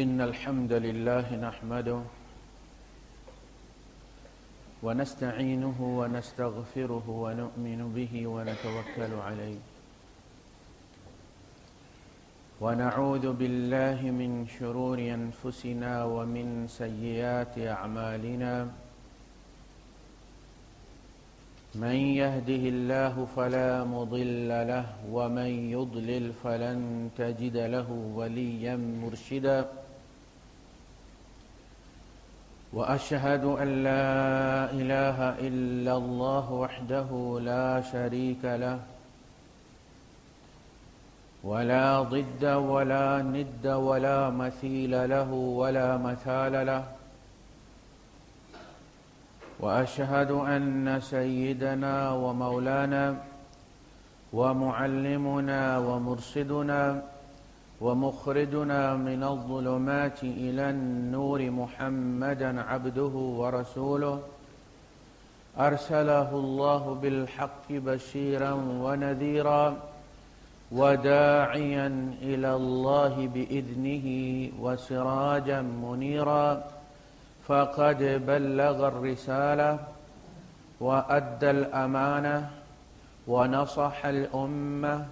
إن الحمد لله نحمده ونستعينه ونستغفره ونؤمن به ونتوكل عليه ونعوذ بالله من شرور أنفسنا ومن سيئات أعمالنا من يهده الله فلا مضل له ومن يضلل فلن تجد له وليا مرشدا وأشهد أن لا إله إلا الله وحده لا شريك له ولا ضد ولا ند ولا مثيل له ولا مثال له وأشهد أن سيدنا ومولانا ومعلمنا ومرشدنا ومخرجنا من الظلمات إلى النور محمدا عبده ورسوله أرسله الله بالحق بشيرا ونذيرا وداعيا إلى الله بإذنه وسراجا منيرا فقد بلغ الرسالة وأدى الأمانة ونصح الأمة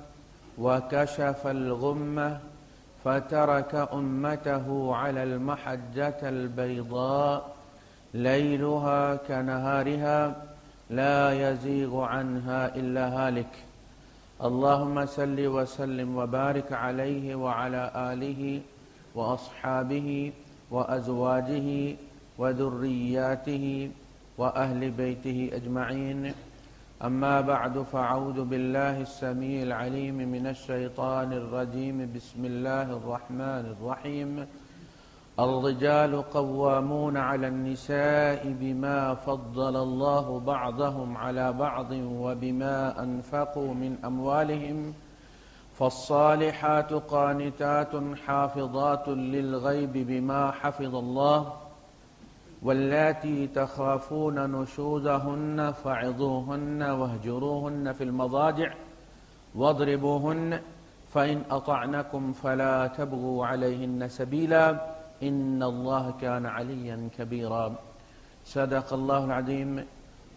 وكشف الغمة فترك أمته على المحجة البيضاء ليلها كنهارها لا يزيغ عنها إلا هالك اللهم صل وسلم وبارك عليه وعلى آله وأصحابه وأزواجه وذرياته وأهل بيته أجمعين أما بعد فأعوذ بالله السميع العليم من الشيطان الرجيم بسم الله الرحمن الرحيم الرجال قوامون على النساء بما فضل الله بعضهم على بعض وبما أنفقوا من أموالهم فالصالحات قانتات حافظات للغيب بما حفظ الله واللاتي تخافون نشوزهن فعظوهن واهجروهن في المضاجع واضربوهن فإن أطعنكم فلا تبغوا عليهن سبيلا إن الله كان عليا كبيرا صدق الله العظيم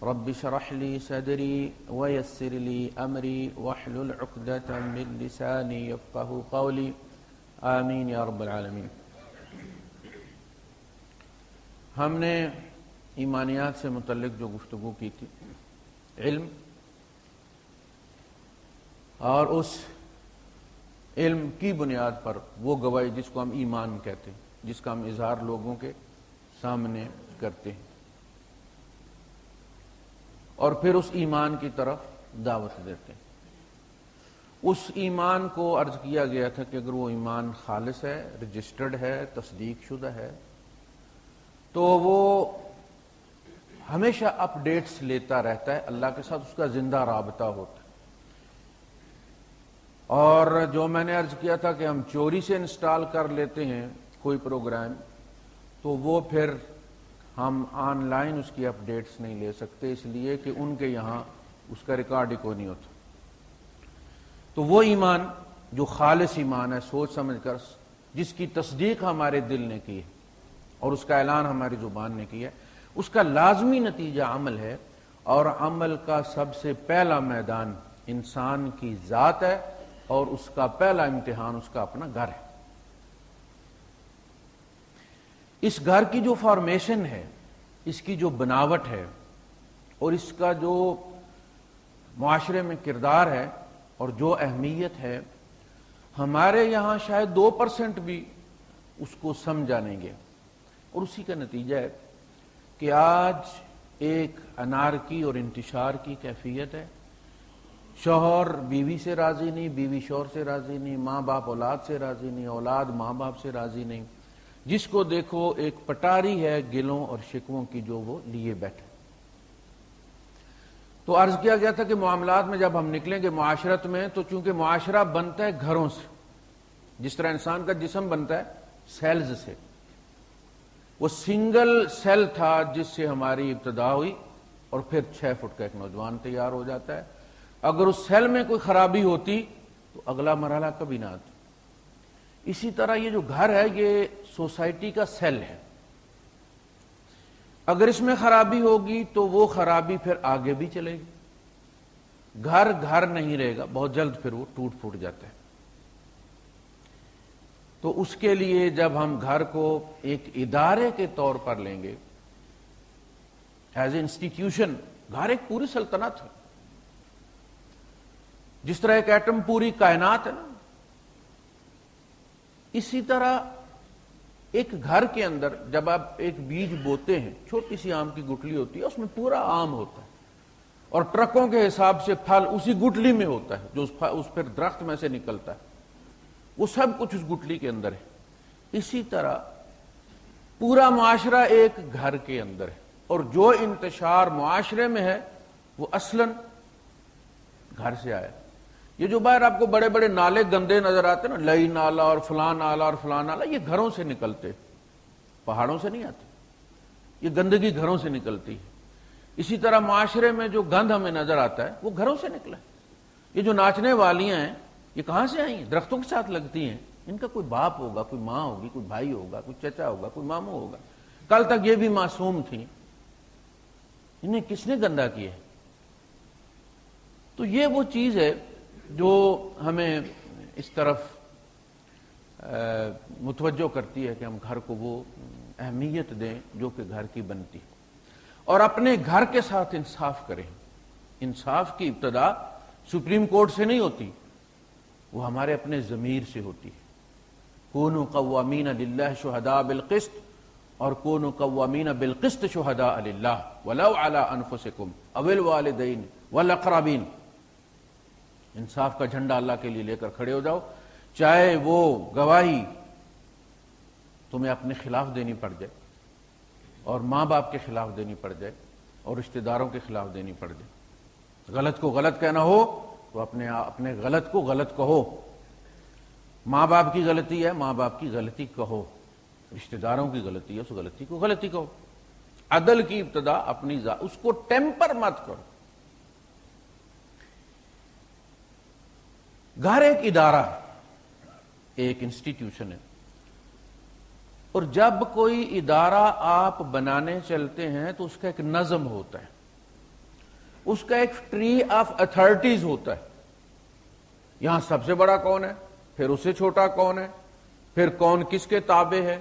رب اشرح لي صدري ويسر لي أمري واحلل عقدة من لساني يفقهوا قولي آمين یا رب العالمین۔ ہم نے ایمانیات سے متعلق جو گفتگو کی تھی، علم اور اس علم کی بنیاد پر وہ گواہی جس کو ہم ایمان کہتے ہیں، جس کا ہم اظہار لوگوں کے سامنے کرتے ہیں، اور پھر اس ایمان کی طرف دعوت دیتے ہیں۔ اس ایمان کو عرض کیا گیا تھا کہ اگر وہ ایمان خالص ہے، رجسٹرڈ ہے، تصدیق شدہ ہے، تو وہ ہمیشہ اپ ڈیٹس لیتا رہتا ہے، اللہ کے ساتھ اس کا زندہ رابطہ ہوتا ہے۔ اور جو میں نے عرض کیا تھا کہ ہم چوری سے انسٹال کر لیتے ہیں کوئی پروگرام، تو وہ پھر ہم آن لائن اس کی اپ ڈیٹس نہیں لے سکتے، اس لیے کہ ان کے یہاں اس کا ریکارڈ ہی کوئی نہیں ہوتا۔ تو وہ ایمان جو خالص ایمان ہے، سوچ سمجھ کر، جس کی تصدیق ہمارے دل نے کی ہے اور اس کا اعلان ہماری زبان نے کیا ہے، اس کا لازمی نتیجہ عمل ہے، اور عمل کا سب سے پہلا میدان انسان کی ذات ہے، اور اس کا پہلا امتحان اس کا اپنا گھر ہے۔ اس گھر کی جو فارمیشن ہے، اس کی جو بناوٹ ہے، اور اس کا جو معاشرے میں کردار ہے اور جو اہمیت ہے، ہمارے یہاں شاید 2% بھی اس کو سمجھا نہیں گیا، اور اسی کا نتیجہ ہے کہ آج ایک انارکی اور انتشار کی کیفیت ہے۔ شوہر بیوی سے راضی نہیں، بیوی شوہر سے راضی نہیں، ماں باپ اولاد سے راضی نہیں، اولاد ماں باپ سے راضی نہیں، جس کو دیکھو ایک پٹاری ہے گلوں اور شکووں کی جو وہ لیے بیٹھے۔ تو عرض کیا گیا تھا کہ معاملات میں جب ہم نکلیں گے معاشرت میں، تو چونکہ معاشرہ بنتا ہے گھروں سے، جس طرح انسان کا جسم بنتا ہے سیلز سے، وہ سنگل سیل تھا جس سے ہماری ابتدا ہوئی، اور پھر 6 فٹ کا ایک نوجوان تیار ہو جاتا ہے۔ اگر اس سیل میں کوئی خرابی ہوتی تو اگلا مرحلہ کبھی نہ آتا۔ اسی طرح یہ جو گھر ہے یہ سوسائٹی کا سیل ہے. اگر اس میں خرابی ہوگی تو وہ خرابی پھر آگے بھی چلے گی. گھر گھر نہیں رہے گا، بہت جلد پھر وہ ٹوٹ پھوٹ جاتا ہے. تو اس کے لیے جب ہم گھر کو ایک ادارے کے طور پر لیں گے، ایز اے انسٹیٹیوشن، گھر ایک پوری سلطنت ہے. جس طرح ایک ایٹم پوری کائنات ہے نا، اسی طرح ایک گھر کے اندر جب آپ ایک بیج بوتے ہیں، چھوٹی سی آم کی گٹلی ہوتی ہے، اس میں پورا آم ہوتا ہے، اور ٹرکوں کے حساب سے پھل اسی گٹلی میں ہوتا ہے جو اس پھر درخت میں سے نکلتا ہے، وہ سب کچھ اس گٹلی کے اندر ہے. اسی طرح پورا معاشرہ ایک گھر کے اندر ہے، اور جو انتشار معاشرے میں ہے وہ اصلاً گھر سے آیا. یہ جو باہر آپ کو بڑے بڑے نالے گندے نظر آتے ہیں نا، لئی نالا اور فلاں نالا اور فلاں نالا، یہ گھروں سے نکلتے، پہاڑوں سے نہیں آتے. یہ گندگی گھروں سے نکلتی ہے. اسی طرح معاشرے میں جو گند ہمیں نظر آتا ہے وہ گھروں سے نکلا ہے. یہ جو ناچنے والیاں ہیں یہ کہاں سے آئی ہیں؟ درختوں کے ساتھ لگتی ہیں. ان کا کوئی باپ ہوگا، کوئی ماں ہوگی، کوئی بھائی ہوگا، کوئی چچا ہوگا، کوئی ماموں ہوگا. کل تک یہ بھی معصوم تھیں، انہیں کس نے گندا کیا ہے؟ تو یہ وہ چیز ہے جو ہمیں اس طرف متوجہ کرتی ہے کہ ہم گھر کو وہ اہمیت دیں جو کہ گھر کی بنتی ہے، اور اپنے گھر کے ساتھ انصاف کریں. انصاف کی ابتدا سپریم کورٹ سے نہیں ہوتی، وہ ہمارے اپنے ضمیر سے ہوتی ہے. کونوا قوامین للہ شہداء بالقسط، اور کونوا قوامین بالقسط شہداء للہ ولو علی انفسکم او الوالدین والاقربین. انصاف کا جھنڈا اللہ کے لیے لے کر کھڑے ہو جاؤ، چاہے وہ گواہی تمہیں اپنے خلاف دینی پڑ جائے، اور ماں باپ کے خلاف دینی پڑ جائے، اور رشتہ داروں کے خلاف دینی پڑ جائے. غلط کو غلط کہنا ہو تو اپنے غلط کو غلط کہو. ماں باپ کی غلطی ہے، ماں باپ کی غلطی کہو. رشتہ داروں کی غلطی ہے، اس غلطی کو غلطی کہو. عدل کی ابتدا اپنی اس کو ٹیمپر مت کرو. گھر ایک ادارہ ہے، ایک انسٹیٹیوشن ہے، اور جب کوئی ادارہ آپ بنانے چلتے ہیں تو اس کا ایک نظم ہوتا ہے، اس کا ایک ٹری آف اتھارٹیز ہوتا ہے. یہاں سب سے بڑا کون ہے، پھر اس سے چھوٹا کون ہے، پھر کون کس کے تابع ہے،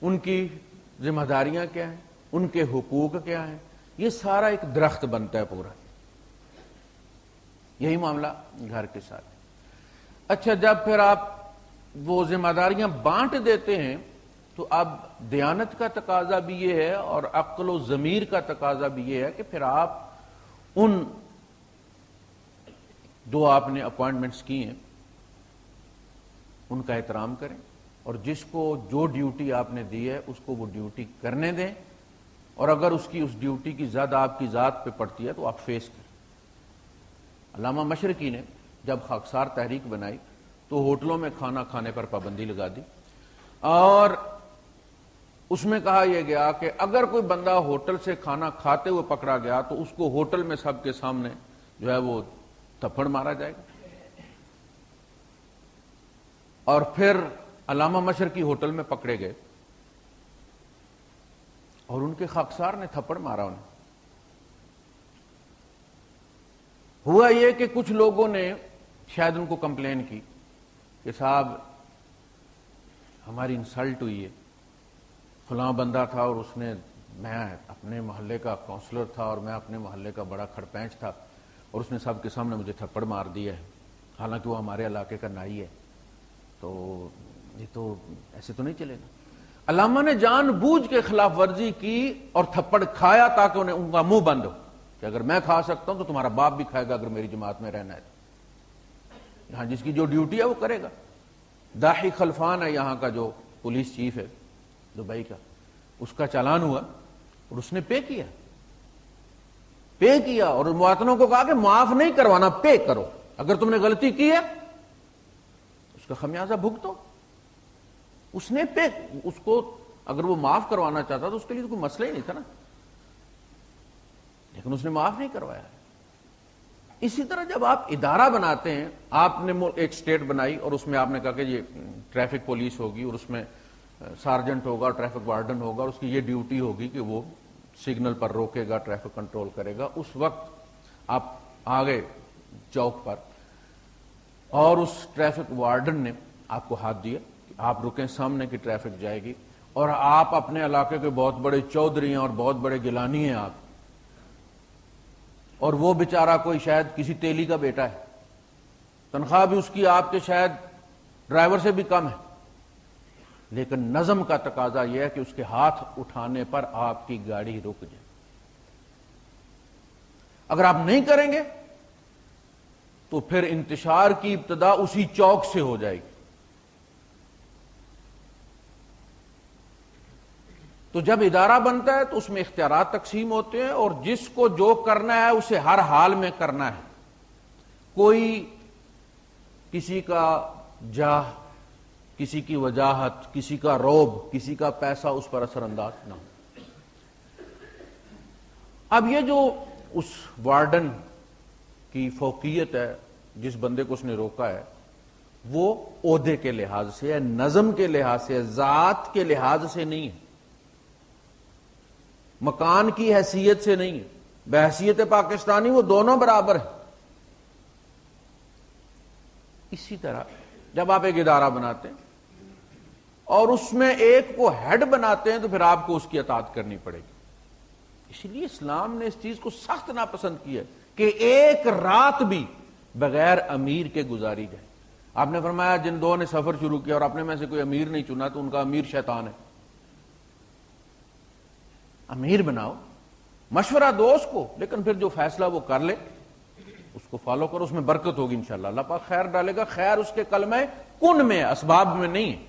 ان کی ذمہ داریاں کیا ہیں، ان کے حقوق کیا ہیں. یہ سارا ایک درخت بنتا ہے پورا. یہی معاملہ گھر کے ساتھ. اچھا، جب پھر آپ وہ ذمہ داریاں بانٹ دیتے ہیں تو اب دیانت کا تقاضا بھی یہ ہے اور عقل و ضمیر کا تقاضا بھی یہ ہے کہ پھر آپ ان دو آپ نے اپوائنٹمنٹس کی ہیں ان کا احترام کریں، اور جس کو جو ڈیوٹی آپ نے دی ہے اس کو وہ ڈیوٹی کرنے دیں، اور اگر اس ڈیوٹی کی زد آپ کی ذات پہ پڑتی ہے تو آپ فیس کریں. علامہ مشرقی نے جب خاکسار تحریک بنائی تو ہوٹلوں میں کھانا کھانے پر پابندی لگا دی، اور اس میں کہا یہ گیا کہ اگر کوئی بندہ ہوٹل سے کھانا کھاتے ہوئے پکڑا گیا تو اس کو ہوٹل میں سب کے سامنے جو ہے وہ تھپڑ مارا جائے گا. اور پھر علامہ مشرقی ہوٹل میں پکڑے گئے اور ان کے خاکسار نے تھپڑ مارا انہیں. ہوا یہ کہ کچھ لوگوں نے شاید ان کو کمپلین کی کہ صاحب ہماری انسلٹ ہوئی ہے، فلاں بندہ تھا اور اس نے، میں اپنے محلے کا کونسلر تھا اور میں اپنے محلے کا بڑا کھڑپینچ تھا اور اس نے سب کے سامنے مجھے تھپڑ مار دیا ہے، حالانکہ وہ ہمارے علاقے کا نائی ہے. تو یہ تو ایسے تو نہیں چلے گا. علامہ نے جان بوجھ کے خلاف ورزی کی اور تھپڑ کھایا تاکہ انہیں ان کا منہ بند ہو کہ اگر میں کھا سکتا ہوں تو تمہارا باپ بھی کھائے گا اگر میری جماعت میں رہنا ہے. یہاں جس کی جو ڈیوٹی ہے وہ کرے گا. داحی خلفان ہے یہاں کا جو پولیس چیف ہے دبئی کا، اس کا چالان ہوا اور اس نے پے کیا اور مواطنوں کو کہا کہ معاف نہیں کروانا، پے کرو، اگر تم نے غلطی کی ہے اس کا خمیازہ بھگتو. اس نے پے، اس کو اگر وہ معاف کروانا چاہتا تو اس کے لیے تو کوئی مسئلہ ہی نہیں تھا نا، لیکن اس نے معاف نہیں کروایا. اسی طرح جب آپ ادارہ بناتے ہیں، آپ نے ایک اسٹیٹ بنائی اور اس میں آپ نے کہا کہ یہ ٹریفک پولیس ہوگی اور اس میں سارجنٹ ہوگا، ٹریفک وارڈن ہوگا، اور اس کی یہ ڈیوٹی ہوگی کہ وہ سگنل پر روکے گا، ٹریفک کنٹرول کرے گا. اس وقت آپ آگے چوک پر اور اس ٹریفک وارڈن نے آپ کو ہاتھ دیا کہ آپ رکیں، سامنے کی ٹریفک جائے گی، اور آپ اپنے علاقے کے بہت بڑے چودھری ہیں اور بہت بڑے گیلانی ہیں آپ، اور وہ بیچارہ کوئی شاید کسی تیلی کا بیٹا ہے، تنخواہ بھی اس کی آپ کے شاید ڈرائیور سے بھی کم ہے، لیکن نظم کا تقاضا یہ ہے کہ اس کے ہاتھ اٹھانے پر آپ کی گاڑی رک جائے. اگر آپ نہیں کریں گے تو پھر انتشار کی ابتدا اسی چوک سے ہو جائے گی. تو جب ادارہ بنتا ہے تو اس میں اختیارات تقسیم ہوتے ہیں، اور جس کو جو کرنا ہے اسے ہر حال میں کرنا ہے. کوئی کسی کا جاہ، کسی کی وجاہت، کسی کا روب، کسی کا پیسہ اس پر اثر انداز نہ ہو. اب یہ جو اس وارڈن کی فوقیت ہے، جس بندے کو اس نے روکا ہے، وہ عہدے کے لحاظ سے ہے، نظم کے لحاظ سے ہے، ذات کے لحاظ سے نہیں ہے، مکان کی حیثیت سے نہیں ہے. بحیثیت پاکستانی وہ دونوں برابر ہیں. اسی طرح جب آپ ایک ادارہ بناتے ہیں اور اس میں ایک کو ہیڈ بناتے ہیں تو پھر آپ کو اس کی اطاعت کرنی پڑے گی. اس لیے اسلام نے اس چیز کو سخت ناپسند کیا کہ ایک رات بھی بغیر امیر کے گزاری جائے. آپ نے فرمایا جن دو نے سفر شروع کیا اور اپنے میں سے کوئی امیر نہیں چنا تو ان کا امیر شیطان ہے. امیر بناؤ، مشورہ دو اس کو، لیکن پھر جو فیصلہ وہ کر لے اس کو فالو کرو، اس میں برکت ہوگی انشاءاللہ. اللہ پاک خیر ڈالے گا. خیر اس کے کلمہ کن میں، اسباب میں نہیں ہے.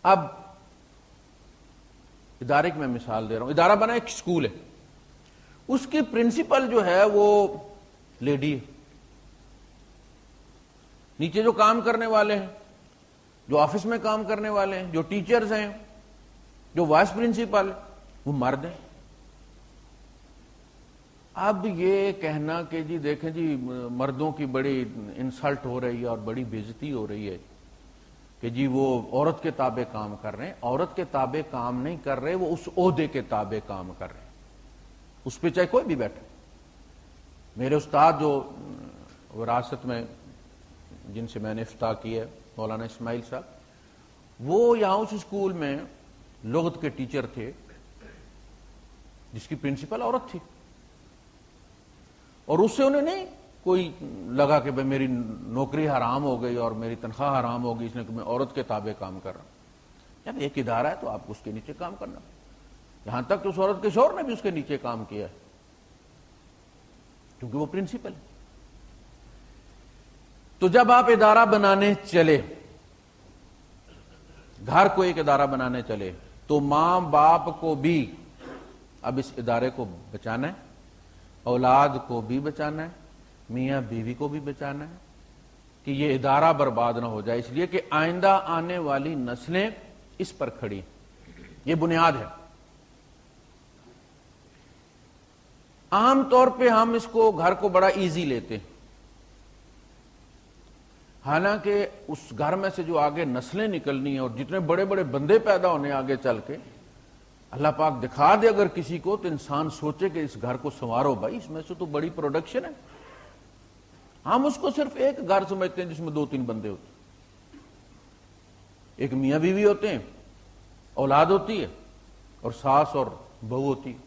اب ادارے کی میں مثال دے رہا ہوں. ادارہ بنا ایک اسکول ہے، اس کی پرنسپل جو ہے وہ لیڈی ہے. نیچے جو کام کرنے والے ہیں، جو آفس میں کام کرنے والے ہیں، جو ٹیچرز ہیں، جو وائس پرنسپل وہ مرد ہیں. اب یہ کہنا کہ جی دیکھیں جی مردوں کی بڑی انسلٹ ہو رہی ہے اور بڑی بے عزتی ہو رہی ہے کہ جی وہ عورت کے تابع کام کر رہے ہیں. عورت کے تابع کام نہیں کر رہے، وہ اس عہدے کے تابع کام کر رہے ہیں. اس پہ چاہے کوئی بھی بیٹھے. میرے استاد جو وراثت میں جن سے میں نے افتاح کی ہے، مولانا اسماعیل صاحب، وہ یہاں اس اسکول میں لغت کے ٹیچر تھے جس کی پرنسپل عورت تھی، اور اس سے انہیں نہیں کوئی لگا کہ بھئی میری نوکری حرام ہو گئی اور میری تنخواہ حرام ہو گئی اس نے کہ میں عورت کے تابع کام کر رہا ہوں. جب ایک ادارہ ہے تو آپ کو اس کے نیچے کام کرنا. یہاں تک کہ اس عورت کے شوہر نے بھی اس کے نیچے کام کیا ہے کیونکہ وہ پرنسپل ہے. تو جب آپ ادارہ بنانے چلے، گھر کو ایک ادارہ بنانے چلے، تو ماں باپ کو بھی اب اس ادارے کو بچانا ہے، اولاد کو بھی بچانا ہے، میاں بیوی کو بھی بچانا ہے کہ یہ ادارہ برباد نہ ہو جائے. اس لیے کہ آئندہ آنے والی نسلیں اس پر کھڑی ہیں. یہ بنیاد ہے. عام طور پہ ہم اس کو گھر کو بڑا ایزی لیتے ہیں، حالانکہ اس گھر میں سے جو آگے نسلیں نکلنی ہیں اور جتنے بڑے بڑے بندے پیدا ہونے آگے چل کے، اللہ پاک دکھا دے اگر کسی کو تو انسان سوچے کہ اس گھر کو سنوارو بھائی، اس میں سے تو بڑی پروڈکشن ہے. ہم اس کو صرف ایک گھر سمجھتے ہیں جس میں 2-3 بندے ہوتے ہیں. ایک میاں بیوی ہوتے ہیں، اولاد ہوتی ہے، اور ساس اور بہو ہوتی ہے.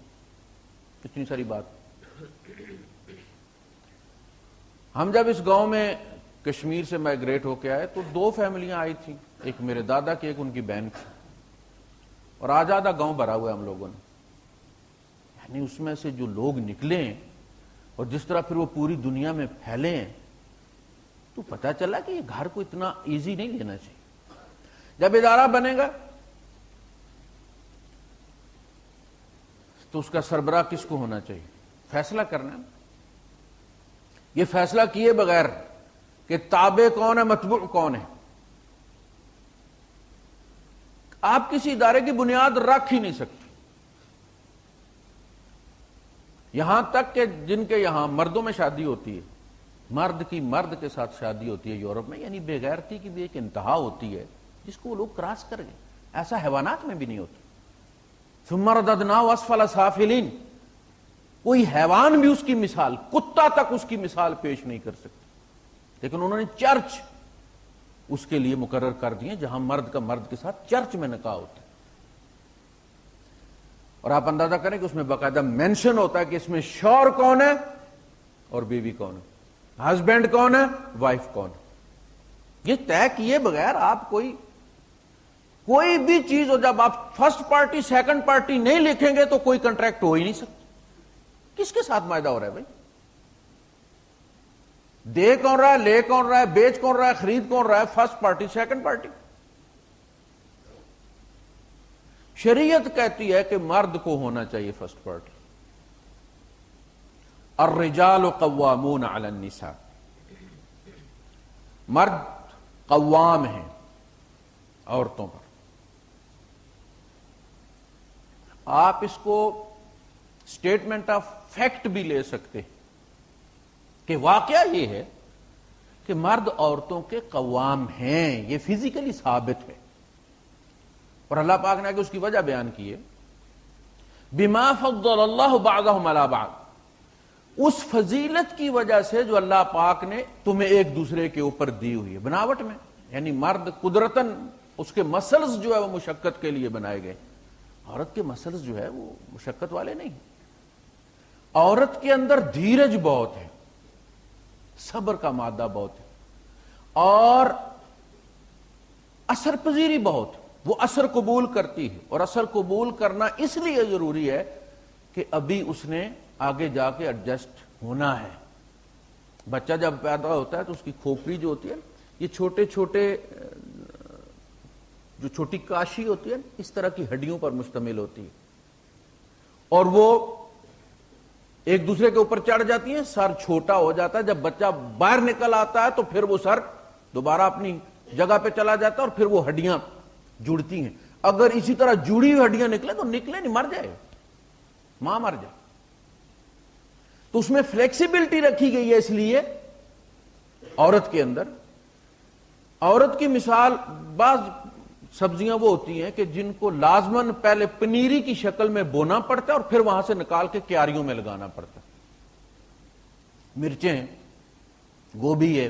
اتنی ساری بات. ہم جب اس گاؤں میں کشمیر سے مائگریٹ ہو کے آئے تو 2 فیملیاں آئی تھیں، ایک میرے دادا کی، ایک ان کی بہن کی، اور آج آدھا گاؤں بھرا ہوا ہے ہم لوگوں نے. یعنی اس میں سے جو لوگ نکلے ہیں اور جس طرح پھر وہ پوری دنیا میں پھیلے ہیں، تو پتہ چلا کہ یہ گھر کو اتنا ایزی نہیں لینا چاہیے. جب ادارہ بنے گا تو اس کا سربراہ کس کو ہونا چاہیے؟ فیصلہ کرنا ہے. یہ فیصلہ کیے بغیر کہ تابع کون ہے، متبوع کون ہے، آپ کسی ادارے کی بنیاد رکھ ہی نہیں سکتے. یہاں تک کہ جن کے یہاں مردوں میں شادی ہوتی ہے مرد کی مرد کے ساتھ شادی ہوتی ہے یورپ میں، یعنی بے غیرتی کی بھی ایک انتہا ہوتی ہے جس کو وہ لوگ کراس کر گئے. ایسا حیوانات میں بھی نہیں ہوتا. ثم رددناہ اسفل سافلین، کوئی حیوان بھی اس کی مثال، کتا تک اس کی مثال پیش نہیں کر سکتا. لیکن انہوں نے چرچ اس کے لیے مقرر کر دیے جہاں مرد کا مرد کے ساتھ چرچ میں نکاح ہوتا ہے. اور آپ اندازہ کریں کہ اس میں باقاعدہ مینشن ہوتا ہے کہ اس میں شوہر کون ہے اور بیوی کون ہے، ہسبینڈ کون ہے، وائف کون ہے. یہ طے کیے بغیر آپ کوئی بھی چیز ہو، جب آپ فرسٹ پارٹی سیکنڈ پارٹی نہیں لکھیں گے تو کوئی کنٹریکٹ ہو ہی نہیں سکتا. کس کے ساتھ معاہدہ ہو رہا ہے بھائی؟ دے کون رہا ہے، لے کون رہا ہے، بیچ کون رہا ہے، خرید کون رہا ہے؟ First party second party. شریعت کہتی ہے کہ مرد کو ہونا چاہیے فرسٹ پارٹی. الرجال قوامون علی النساء، مرد قوام ہیں عورتوں پر. آپ اس کو اسٹیٹمنٹ آف فیکٹ بھی لے سکتے ہیں کہ واقعہ یہ ہے کہ مرد عورتوں کے قوام ہیں، یہ فزیکلی ثابت ہے. اور اللہ پاک نے کہ اس کی وجہ بیان کی ہے، بما فضل اللہ بعضهم علی بعض، اس فضیلت کی وجہ سے جو اللہ پاک نے تمہیں ایک دوسرے کے اوپر دی ہوئی ہے بناوٹ میں. یعنی مرد قدرتاً اس کے مسلز جو ہے وہ مشقت کے لیے بنائے گئے، عورت کے مسلز جو ہے وہ مشقت والے نہیں. عورت کے اندر دھیرج بہت ہے، صبر کا مادہ بہت ہے، اور اثر پذیری بہت ہے. وہ اثر قبول کرتی ہے، اور اثر قبول کرنا اس لیے ضروری ہے کہ ابھی اس نے آگے جا کے ایڈجسٹ ہونا ہے. بچہ جب پیدا ہوتا ہے تو اس کی کھوپڑی جو ہوتی ہے، یہ چھوٹے چھوٹے جو چھوٹی کاشی ہوتی ہے اس طرح کی ہڈیوں پر مشتمل ہوتی ہے، اور وہ ایک دوسرے کے اوپر چڑھ جاتی ہیں. سر چھوٹا ہو جاتا ہے، جب بچہ باہر نکل آتا ہے تو پھر وہ سر دوبارہ اپنی جگہ پہ چلا جاتا ہے، اور پھر وہ ہڈیاں جڑتی ہیں. اگر اسی طرح جڑی ہوئی ہڈیاں نکلے تو نکلے نہیں، مر جائے، ماں مر جائے. تو اس میں فلیکسیبلٹی رکھی گئی ہے. اس لیے عورت کے اندر، عورت کی مثال بعض سبزیاں وہ ہوتی ہیں کہ جن کو لازماً پہلے پنیری کی شکل میں بونا پڑتا ہے اور پھر وہاں سے نکال کے کیاریوں میں لگانا پڑتا ہے. مرچیں، گوبھی ہے،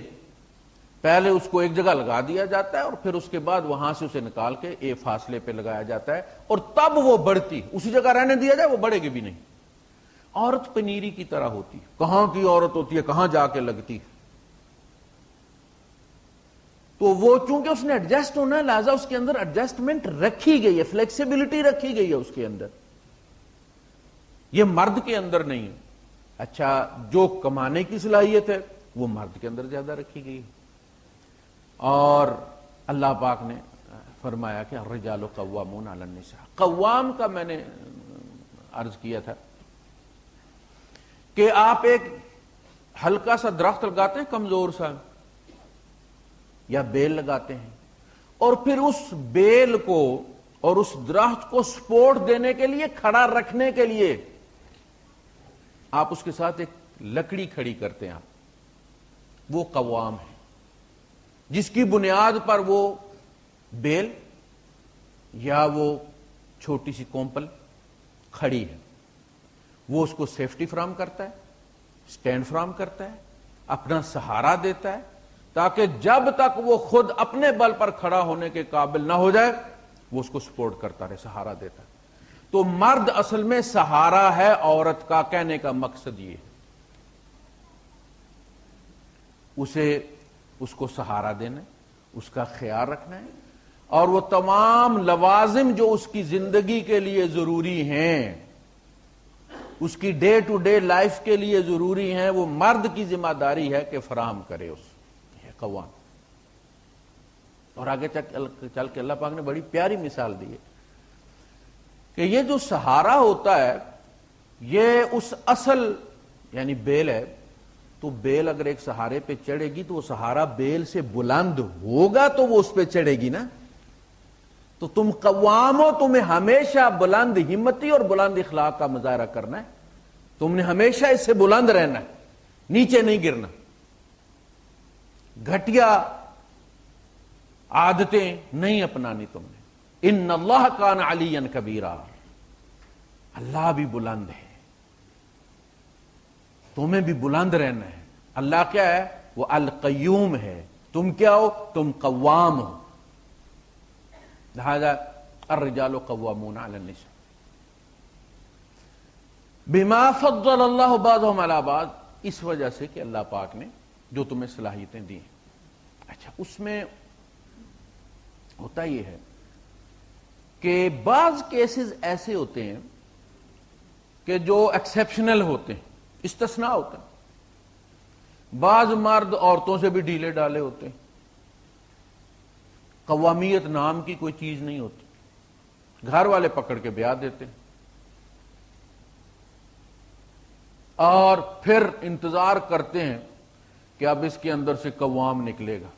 پہلے اس کو ایک جگہ لگا دیا جاتا ہے اور پھر اس کے بعد وہاں سے اسے نکال کے ایک فاصلے پہ لگایا جاتا ہے، اور تب وہ بڑھتی. اسی جگہ رہنے دیا جائے وہ بڑھے گی بھی نہیں. عورت پنیری کی طرح ہوتی ہے. کہاں کی عورت ہوتی ہے، کہاں جا کے لگتی. تو وہ چونکہ اس نے ایڈجسٹ ہونا ہے، لہذا اس کے اندر ایڈجسٹمنٹ رکھی گئی ہے، فلیکسیبلٹی رکھی گئی ہے اس کے اندر. یہ مرد کے اندر نہیں ہے. اچھا، جو کمانے کی صلاحیت ہے وہ مرد کے اندر زیادہ رکھی گئی ہے. اور اللہ پاک نے فرمایا کہ الرجال قوامون علی النساء. قوام کا میں نے عرض کیا تھا کہ آپ ایک ہلکا سا درخت لگاتے ہیں، کمزور سا، یا بیل لگاتے ہیں، اور پھر اس بیل کو اور اس درخت کو سپورٹ دینے کے لیے، کھڑا رکھنے کے لیے آپ اس کے ساتھ ایک لکڑی کھڑی کرتے ہیں. آپ وہ قوام ہے جس کی بنیاد پر وہ بیل یا وہ چھوٹی سی کومپل کھڑی ہے. وہ اس کو سیفٹی فراہم کرتا ہے، سٹینڈ فراہم کرتا ہے، اپنا سہارا دیتا ہے، تاکہ جب تک وہ خود اپنے بل پر کھڑا ہونے کے قابل نہ ہو جائے وہ اس کو سپورٹ کرتا رہے، سہارا دیتا ہے. تو مرد اصل میں سہارا ہے عورت کا. کہنے کا مقصد یہ ہے اسے اس کو سہارا دینا ہے، اس کا خیال رکھنا ہے، اور وہ تمام لوازم جو اس کی زندگی کے لیے ضروری ہیں، اس کی ڈے ٹو ڈے لائف کے لیے ضروری ہیں، وہ مرد کی ذمہ داری ہے کہ فراہم کرے. اس قوام. اور آگے چل کے اللہ پاک نے بڑی پیاری مثال دی ہے کہ یہ جو سہارا ہوتا ہے یہ اس اصل یعنی بیل ہے. تو بیل اگر ایک سہارے پہ چڑھے گی تو وہ سہارا بیل سے بلند ہوگا تو وہ اس پہ چڑھے گی نا. تو تم قوام ہو، تمہیں ہمیشہ بلند ہمتی اور بلند اخلاق کا مظاہرہ کرنا ہے. تم نے ہمیشہ اس سے بلند رہنا ہے، نیچے نہیں گرنا. گھٹیا عادتیں نہیں اپنانی تم نے. ان اللہ کان علیا کبیرا، اللہ بھی بلند ہے، تمہیں بھی بلند رہنا ہے. اللہ کیا ہے؟ وہ القیوم ہے. تم کیا ہو؟ تم قوام ہو. لہذا الرجال قوامون علی النساء بما فضل اللہ بعضهم علی بعض، اس وجہ سے کہ اللہ پاک نے جو تمہیں صلاحیتیں دی ہیں. اچھا، اس میں ہوتا یہ ہے کہ بعض کیسز ایسے ہوتے ہیں کہ جو ایکسیپشنل ہوتے ہیں، استثناء ہوتے ہیں. بعض مرد عورتوں سے بھی ڈھیلے ڈالے ہوتے ہیں، قوامیت نام کی کوئی چیز نہیں ہوتی، گھر والے پکڑ کے بیاہ دیتے ہیں اور پھر انتظار کرتے ہیں کہ اب اس کے اندر سے قوام نکلے گا،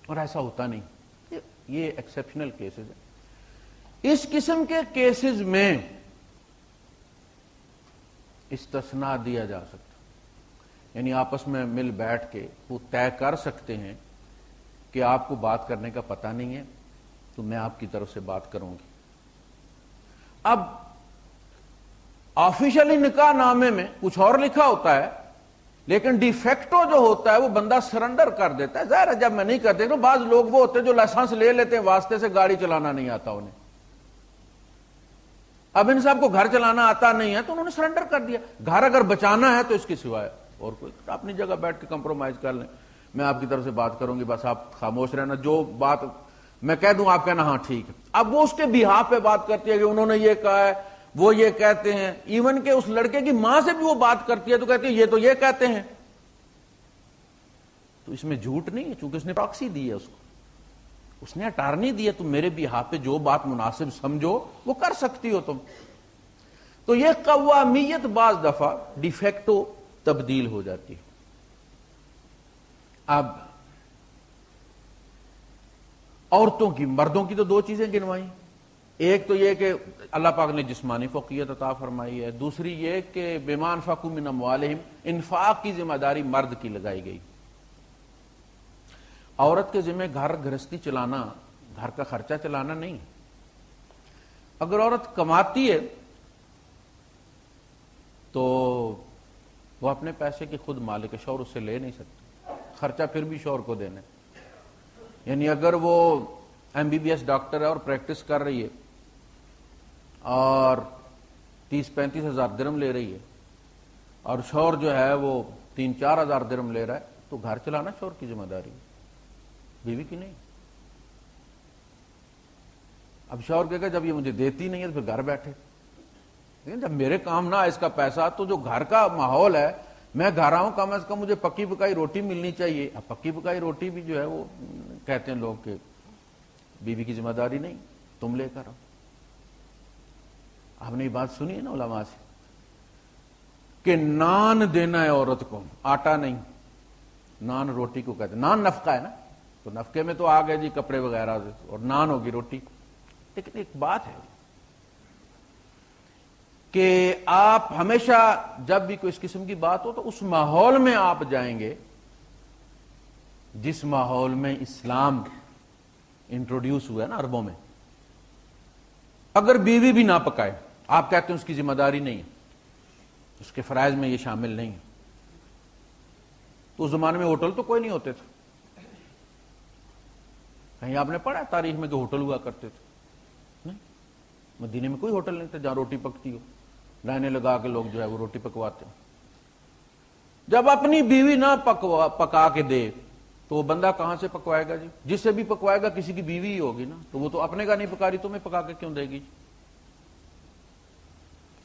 اور ایسا ہوتا نہیں. یہ ایکسیپشنل کیسز ہیں. اس قسم کے کیسز میں استثناء دیا جا سکتا، یعنی آپس میں مل بیٹھ کے وہ طے کر سکتے ہیں کہ آپ کو بات کرنے کا پتہ نہیں ہے تو میں آپ کی طرف سے بات کروں گی. اب آفیشلی نکاح نامے میں کچھ اور لکھا ہوتا ہے، لیکن ڈی فیکٹو جو ہوتا ہے وہ بندہ سرنڈر کر دیتا ہے. ظاہر ہے جب میں نہیں کرتے تو بعض لوگ وہ ہوتے ہیں جو لائسنس لے لیتے ہیں، واسطے سے گاڑی چلانا نہیں آتا انہیں. اب ان صاحب کو گھر چلانا آتا نہیں ہے تو انہوں نے سرنڈر کر دیا. گھر اگر بچانا ہے تو اس کے سوائے اور کوئی، اپنی جگہ بیٹھ کے کمپرومائز کر لیں، میں آپ کی طرف سے بات کروں گی، بس آپ خاموش رہنا، جو بات میں کہہ دوں آپ کہنا ہاں ٹھیک ہے. اب وہ اس کے بیہاف پہ بات کرتی ہے کہ انہوں نے یہ کہا ہے، وہ یہ کہتے ہیں. ایون کہ اس لڑکے کی ماں سے بھی وہ بات کرتی ہے تو کہتی ہے یہ تو یہ کہتے ہیں. تو اس میں جھوٹ نہیں ہے، چونکہ اس نے پراکسی دی ہے، اس نے اٹارنی دی ہے. تم میرے بیہاف پہ جو بات مناسب سمجھو وہ کر سکتی ہو تم. تو یہ قوامیت بعض دفعہ ڈی فیکٹو تبدیل ہو جاتی ہے. اب عورتوں کی، مردوں کی تو دو چیزیں گنوائیں. ایک تو یہ کہ اللہ پاک نے جسمانی فوقیت عطا فرمائی ہے، دوسری یہ کہ بما انفقوا من اموالہم، انفاق کی ذمہ داری مرد کی لگائی گئی. عورت کے ذمہ گھر گھرستی چلانا، گھر کا خرچہ چلانا نہیں. اگر عورت کماتی ہے تو وہ اپنے پیسے کی خود مالک ہے، شوہر اس سے لے نہیں سکتا، خرچہ پھر بھی شوہر کو دینا. یعنی اگر وہ M B B S doctor ہے اور پریکٹس کر رہی ہے اور 30-35 ہزار درہم لے رہی ہے اور شوہر جو ہے وہ 3-4 ہزار درہم لے رہا ہے، تو گھر چلانا شوہر کی ذمہ داری ہے، بیوی کی نہیں. اب شوہر کہے گا جب یہ مجھے دیتی نہیں ہے تو پھر گھر بیٹھے. لیکن جب میرے کام نہ اس کا پیسہ، تو جو گھر کا ماحول ہے، میں گھر آؤں کم از کم مجھے پکی پکائی روٹی ملنی چاہیے. اب پکی پکائی روٹی بھی جو ہے وہ کہتے ہیں لوگ کہ بیوی کی ذمہ داری نہیں، تم لے کر آؤ. آپ نے یہ بات سنی ہے نا علماء سے کہ نان دینا ہے عورت کو، آٹا نہیں. نان روٹی کو کہتے ہیں، نان نفقہ ہے نا، تو نفقے میں تو آ گئے جی کپڑے وغیرہ، اور نان ہوگی روٹی. لیکن ایک بات ہے کہ آپ ہمیشہ جب بھی کوئی اس قسم کی بات ہو تو اس ماحول میں آپ جائیں گے جس ماحول میں اسلام انٹروڈیوس ہوا ہے نا عربوں میں. اگر بیوی بھی نہ پکائے، آپ کہتے ہیں اس کی ذمہ داری نہیں ہے، اس کے فرائض میں یہ شامل نہیں ہے. تو اس زمانے میں ہوٹل تو کوئی نہیں ہوتے تھے. کہیں آپ نے پڑھا ہے تاریخ میں کہ ہوٹل ہوا کرتے تھے؟ نہیں، مدینے میں کوئی ہوٹل نہیں تھا جہاں روٹی پکتی ہو. لائنیں لگا کے لوگ جو ہے وہ روٹی پکواتے ہیں. جب اپنی بیوی نہ پکا کے دے تو وہ بندہ کہاں سے پکوائے گا جی؟ جس سے بھی پکوائے گا کسی کی بیوی ہی ہوگی نا، تو وہ تو اپنے کا نہیں پکا رہی، تمہیں پکا کے کیوں دے گی؟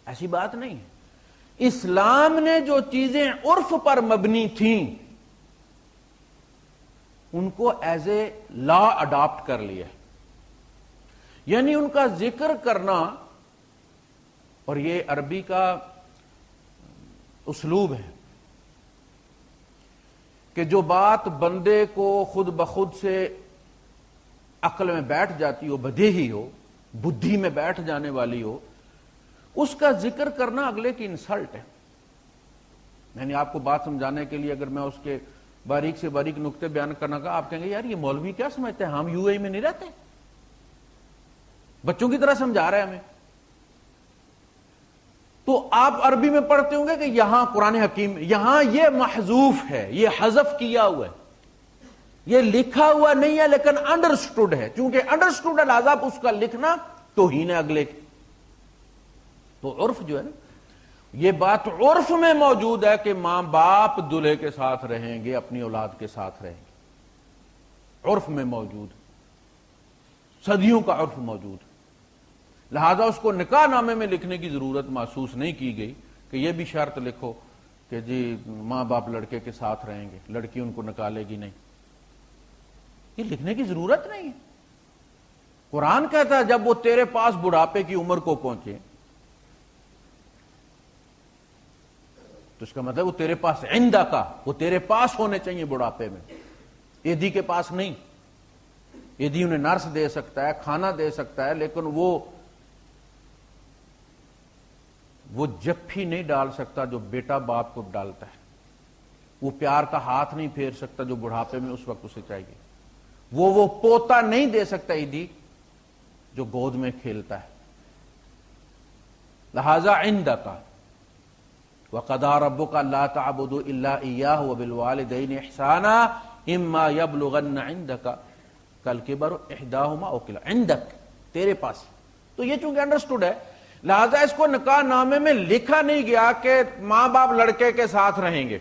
ایسی بات نہیں ہے. اسلام نے جو چیزیں عرف پر مبنی تھیں ان کو ایز اے لا اڈاپٹ کر لیا، یعنی ان کا ذکر کرنا. اور یہ عربی کا اسلوب ہے کہ جو بات بندے کو خود بخود سے عقل میں بیٹھ جاتی ہو، بدیہی ہو، بدھی میں بیٹھ جانے والی ہو، اس کا ذکر کرنا اگلے کی انسلٹ ہے. یعنی آپ کو بات سمجھانے کے لیے اگر میں اس کے باریک سے باریک نقطے بیان کرنا کا، آپ کہیں گے یار یہ مولوی کیا سمجھتے ہیں، ہم یو اے میں نہیں رہتے، بچوں کی طرح سمجھا رہے ہیں ہمیں۔ تو آپ عربی میں پڑھتے ہوں گے کہ یہاں قرآن حکیم یہاں یہ محذوف ہے، یہ حذف کیا ہوا ہے، یہ لکھا ہوا نہیں ہے لیکن انڈرسٹوڈ ہے، چونکہ انڈرسٹوڈ ہے لہذا اس کا لکھنا توہین ہے اگلے کی۔ تو عرف جو ہے نا، یہ بات عرف میں موجود ہے کہ ماں باپ دلہے کے ساتھ رہیں گے، اپنی اولاد کے ساتھ رہیں گے، عرف میں موجود، صدیوں کا عرف موجود، لہذا اس کو نکاح نامے میں لکھنے کی ضرورت محسوس نہیں کی گئی کہ یہ بھی شرط لکھو کہ جی ماں باپ لڑکے کے ساتھ رہیں گے، لڑکی ان کو نکالے گی نہیں، یہ لکھنے کی ضرورت نہیں ہے۔ قرآن کہتا ہے جب وہ تیرے پاس بڑھاپے کی عمر کو پہنچے تو اس کا مطلب وہ تیرے پاس عندہ کا، وہ تیرے پاس ہونے چاہیے بڑھاپے میں، ایدی کے پاس نہیں۔ ایدی انہیں نرس دے سکتا ہے، کھانا دے سکتا ہے، لیکن وہ جپھی نہیں ڈال سکتا جو بیٹا باپ کو ڈالتا ہے، وہ پیار کا ہاتھ نہیں پھیر سکتا جو بڑھاپے میں اس وقت اسے چاہیے، وہ پوتا نہیں دے سکتا ایدی جو گود میں کھیلتا ہے۔ لہذا عندک وَقَضَىٰ رَبُّكَ أَلَّا تَعْبُدُوا إِلَّا إِيَّاهُ وَبِالْوَالِدَيْنِ إِحْسَانًا إِمَّا يَبْلُغَنَّ عِندَكَ الْكِبَرَ إِحْدَاهُمَا أَوْ كِلَاهُمَا عِندَكَ، تیرے پاس۔ تو یہ چونکہ انڈرسٹوڈ ہے لہذا اس کو نکاح نامے میں لکھا نہیں گیا کہ ماں باپ لڑکے کے ساتھ رہیں گے،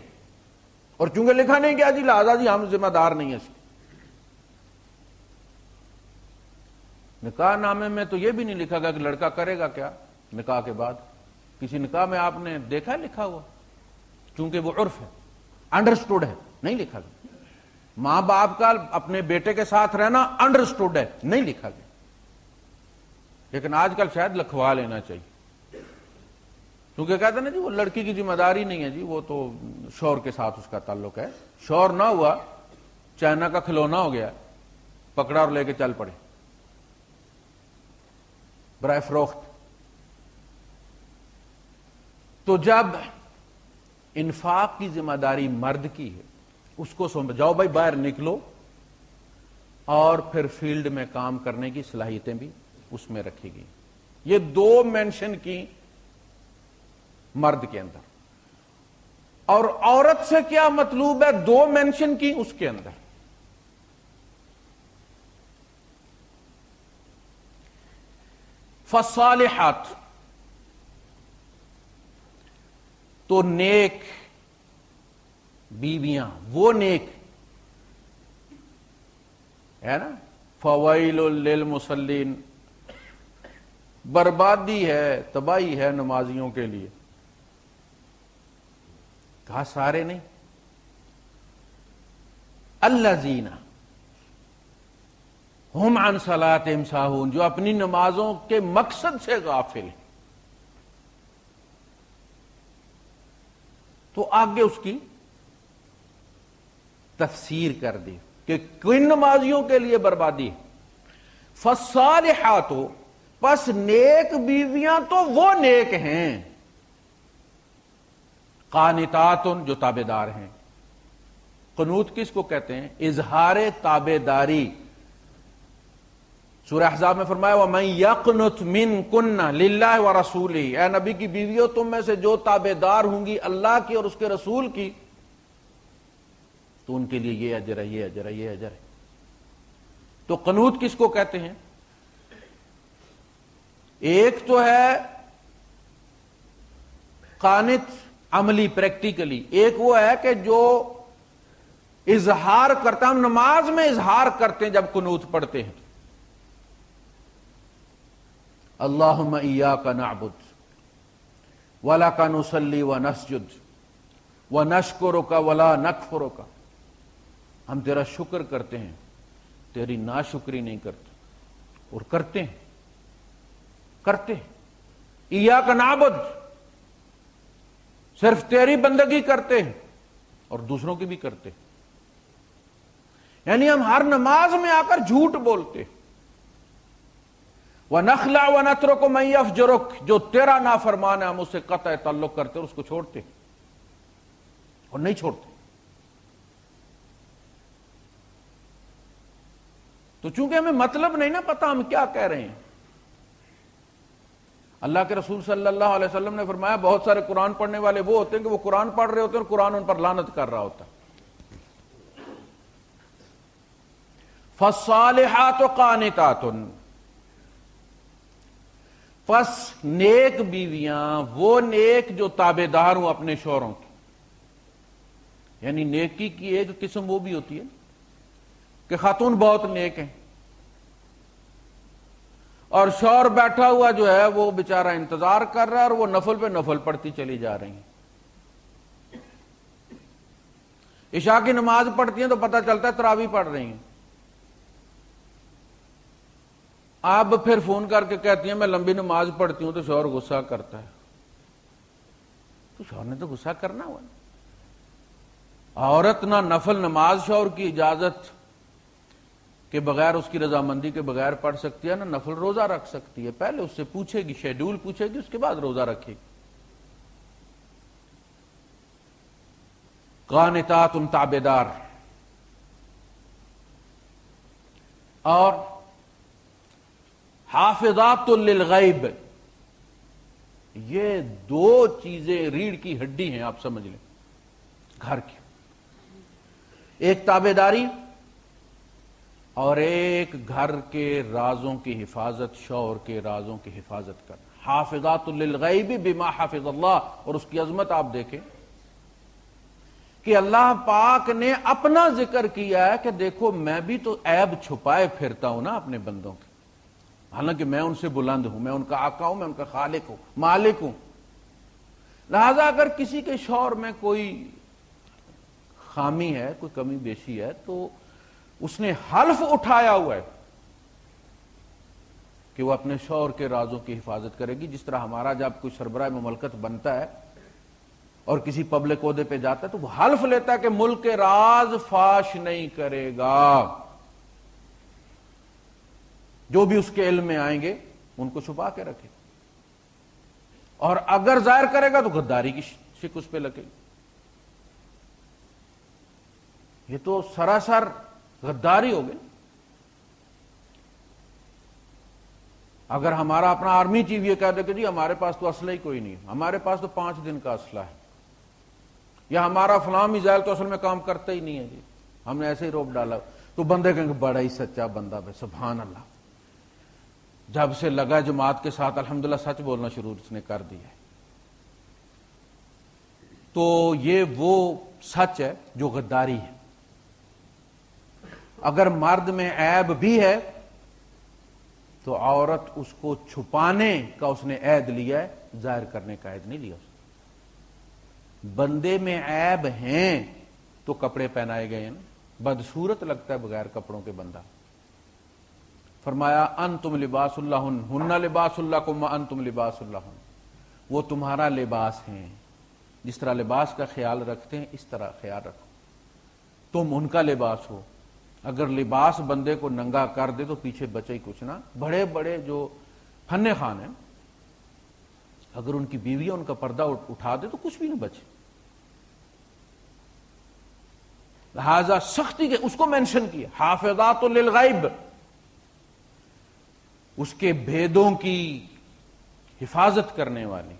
اور چونکہ لکھا نہیں گیا جی لہذا جی ہم ذمہ دار نہیں ہیں اس کے۔ نکاح نامے میں تو یہ بھی نہیں لکھا گیا کہ لڑکا کرے گا کیا نکاح کے بعد، کسی نکاح میں آپ نے دیکھا ہے لکھا ہوا؟ چونکہ وہ عرف ہے، انڈرسٹوڈ ہے، نہیں لکھا گیا۔ ماں باپ کا اپنے بیٹے کے ساتھ رہنا انڈرسٹوڈ ہے، نہیں لکھا گیا، لیکن آج کل شاید لکھوا لینا چاہیے، کیونکہ کہتے ہیں نا جی وہ لڑکی کی ذمہ داری نہیں ہے جی، وہ تو شوہر کے ساتھ اس کا تعلق ہے، شوہر نہ ہوا چائنا کا کھلونا ہو گیا، پکڑا اور لے کے چل پڑے برائے فروخت۔ تو جب انفاق کی ذمہ داری مرد کی ہے اس کو سمجھاؤ بھائی باہر نکلو، اور پھر فیلڈ میں کام کرنے کی صلاحیتیں بھی اس میں رکھی گئی۔ یہ دو مینشن کی مرد کے اندر، اور عورت سے کیا مطلوب ہے دو مینشن کی اس کے اندر۔ فالصالحات تو نیک بیویاں، وہ نیک ہے نا، فوائل للمصلین، بربادی ہے، تباہی ہے نمازیوں کے لیے۔ کہا سارے نہیں، الذین ہم عن صلاتہم ساہون، جو اپنی نمازوں کے مقصد سے غافل ہیں۔ تو آگے اس کی تفسیر کر دی کہ کن نمازیوں کے لیے بربادی ہے۔ فالصالحات، پس نیک بیویاں تو وہ نیک ہیں، قانتات جو تابع دار ہیں۔ قنوت کس کو کہتے ہیں؟ اظہار تابع داری۔ سورہ احزاب میں فرمایا وَمَن يَقْنُتْ مِنْكُنَّ لِلَّهِ وَرَسُولِهِ، اے نبی کی بیویوں تم میں سے جو تابع دار ہوں گی اللہ کی اور اس کے رسول کی تو ان کے لیے یہ اجر ہے، یہ اجر ہے، یہ اجر ہے۔ تو قنوت کس کو کہتے ہیں؟ ایک تو ہے قانت عملی پریکٹیکلی، ایک وہ ہے کہ جو اظہار کرتا، ہم نماز میں اظہار کرتے ہیں جب قنوت پڑھتے ہیں، اللہم ایاک نعبد ولک نصلی ونسجد ونشکرک ولا نکفرک، ہم تیرا شکر کرتے ہیں، تیری ناشکری نہیں کرتے، اور کرتے ہیں ایاک نعبد، صرف تیری بندگی کرتے ہیں اور دوسروں کی بھی کرتے ہیں، یعنی ہم ہر نماز میں آ کر جھوٹ بولتے ہیں۔ وَنَخْلَعُ وَنَتْرُكُ مَن يَفْجُرُكَ، جو تیرا نافرمان ہے ہم اس سے قطع تعلق کرتے اور اس کو چھوڑتے اور نہیں چھوڑتے۔ تو چونکہ ہمیں مطلب نہیں نا پتا ہم کیا کہہ رہے ہیں. اللہ کے رسول صلی اللہ علیہ وسلم نے فرمایا بہت سارے قرآن پڑھنے والے وہ ہوتے ہیں کہ وہ قرآن پڑھ رہے ہوتے ہیں اور قرآن ان پر لعنت کر رہا ہوتا ہے. فالصالحات قانتات، پس نیک بیویاں وہ نیک جو تابع دار ہوں اپنے شوہروں کی. یعنی نیکی کی ایک قسم وہ بھی ہوتی ہے کہ خاتون بہت نیک ہیں اور شوہر بیٹھا ہوا جو ہے وہ بیچارہ انتظار کر رہا ہے اور وہ نفل پہ نفل پڑھتی چلی جا رہی ہیں. عشاء کی نماز پڑھتی ہیں تو پتہ چلتا ہے تراویح پڑھ رہی ہیں. آپ پھر فون کر کے کہتی ہیں میں لمبی نماز پڑھتی ہوں تو شوہر غصہ کرتا ہے. تو شوہر نے تو غصہ کرنا ہوا. عورت نہ نفل نماز شوہر کی اجازت کے بغیر، اس کی رضامندی کے بغیر پڑھ سکتی ہے، نہ نفل روزہ رکھ سکتی ہے. پہلے اس سے پوچھے گی، شیڈول پوچھے گی، اس کے بعد روزہ رکھے گی. قانتات تابعدار. اور حافظات للغیب، یہ دو چیزیں ریڑھ کی ہڈی ہیں، آپ سمجھ لیں گھر کی. ایک تابعداری اور ایک گھر کے رازوں کی حفاظت، شوہر کے رازوں کی حفاظت کرنا. حافظات للغیب بما حافظ اللہ. اور اس کی عظمت آپ دیکھیں کہ اللہ پاک نے اپنا ذکر کیا ہے کہ دیکھو میں بھی تو عیب چھپائے پھرتا ہوں نا اپنے بندوں کے، حالانکہ میں ان سے بلند ہوں، میں ان کا آقا ہوں، میں ان کا خالق ہوں، مالک ہوں. لہذا اگر کسی کے شوہر میں کوئی خامی ہے، کوئی کمی بیشی ہے، تو اس نے حلف اٹھایا ہوا ہے کہ وہ اپنے شوہر کے رازوں کی حفاظت کرے گی. جس طرح ہمارا جب کوئی سربراہ مملکت بنتا ہے اور کسی پبلک عہدے پہ جاتا ہے تو وہ حلف لیتا ہے کہ ملک کے راز فاش نہیں کرے گا، جو بھی اس کے علم میں آئیں گے ان کو چھپا کے رکھے، اور اگر ظاہر کرے گا تو غداری کی شک اس پہ لگے گی. یہ تو سراسر غداری ہو گئی. اگر ہمارا اپنا آرمی چیف یہ کہہ دے کہ جی ہمارے پاس تو اسلحہ ہی کوئی نہیں، ہمارے پاس تو 5 دن کا اسلحہ ہے، یا ہمارا فلاں میزائل تو اصل میں کام کرتا ہی نہیں ہے جی، ہم نے ایسے ہی روک ڈالا، تو بندے کہیں گے بڑا ہی سچا بندہ بھائی، سبحان اللہ، جب سے لگا جماعت کے ساتھ الحمدللہ سچ بولنا شروع اس نے کر دیا ہے. تو یہ وہ سچ ہے جو غداری ہے. اگر مرد میں عیب بھی ہے تو عورت اس کو چھپانے کا اس نے عہد لیا ہے، ظاہر کرنے کا عہد نہیں لیا. بندے میں عیب ہیں تو کپڑے پہنائے گئے ہیں نا، بدصورت لگتا ہے بغیر کپڑوں کے بندہ. فرمایا انتم لباس لہن ہن لباس لکم وانتم لباس لہن، وہ تمہارا لباس ہیں، جس طرح لباس کا خیال رکھتے ہیں اس طرح خیال رکھو، تم ان کا لباس ہو. اگر لباس بندے کو ننگا کر دے تو پیچھے بچے ہی کچھ نہ. بڑے بڑے جو فن خان ہیں اگر ان کی بیویاں ان کا پردہ اٹھا دے تو کچھ بھی نہ بچے. لہذا سختی کے اس کو مینشن کیا حافظات للغیب، اس کے بھیدوں کی حفاظت کرنے والی.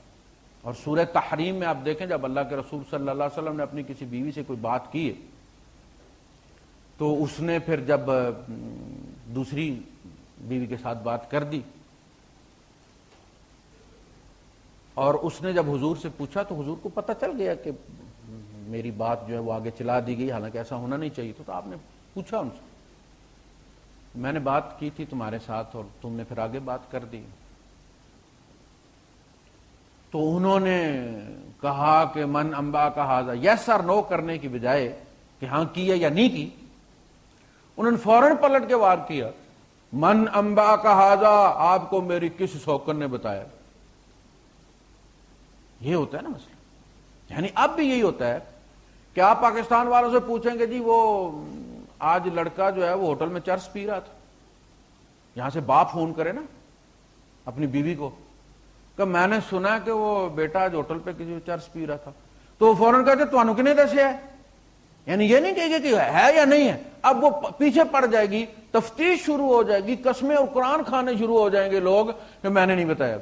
اور سورہ تحریم میں آپ دیکھیں جب اللہ کے رسول صلی اللہ علیہ وسلم نے اپنی کسی بیوی سے کوئی بات کی تو اس نے پھر جب دوسری بیوی کے ساتھ بات کر دی اور اس نے جب حضور سے پوچھا تو حضور کو پتہ چل گیا کہ میری بات جو ہے وہ آگے چلا دی گئی، حالانکہ ایسا ہونا نہیں چاہیے. تو آپ نے پوچھا ان سے میں نے بات کی تھی تمہارے ساتھ اور تم نے پھر آگے بات کر دی. تو انہوں نے کہا کہ من انبا کا حاضر، یس اور نو کرنے کی بجائے کہ ہاں کی ہے یا نہیں کی، انہوں نے فوراً پلٹ کے وار کیا من انبا کا حاضر، آپ کو میری کس شوکر نے بتایا. یہ ہوتا ہے نا مسئلہ. یعنی اب بھی یہی ہوتا ہے کہ آپ پاکستان والوں سے پوچھیں گے جی وہ آج لڑکا جو ہے وہ ہوٹل میں چرس پی رہا تھا، یہاں سے باپ فون کرے نا اپنی بیوی کو کہ میں نے سنا کہ وہ بیٹا آج ہوٹل پہ کسی چرس پی رہا تھا، تو وہ فوراً کہتے تو انہوں کنے دسیا ہے، یعنی یہ نہیں کہے گا کہ ہے یا نہیں ہے، اب وہ پیچھے پڑ جائے گی، تفتیش شروع ہو جائے گی، قسمیں اور قرآن کھانے شروع ہو جائیں گے لوگ کہ میں نے نہیں بتایا،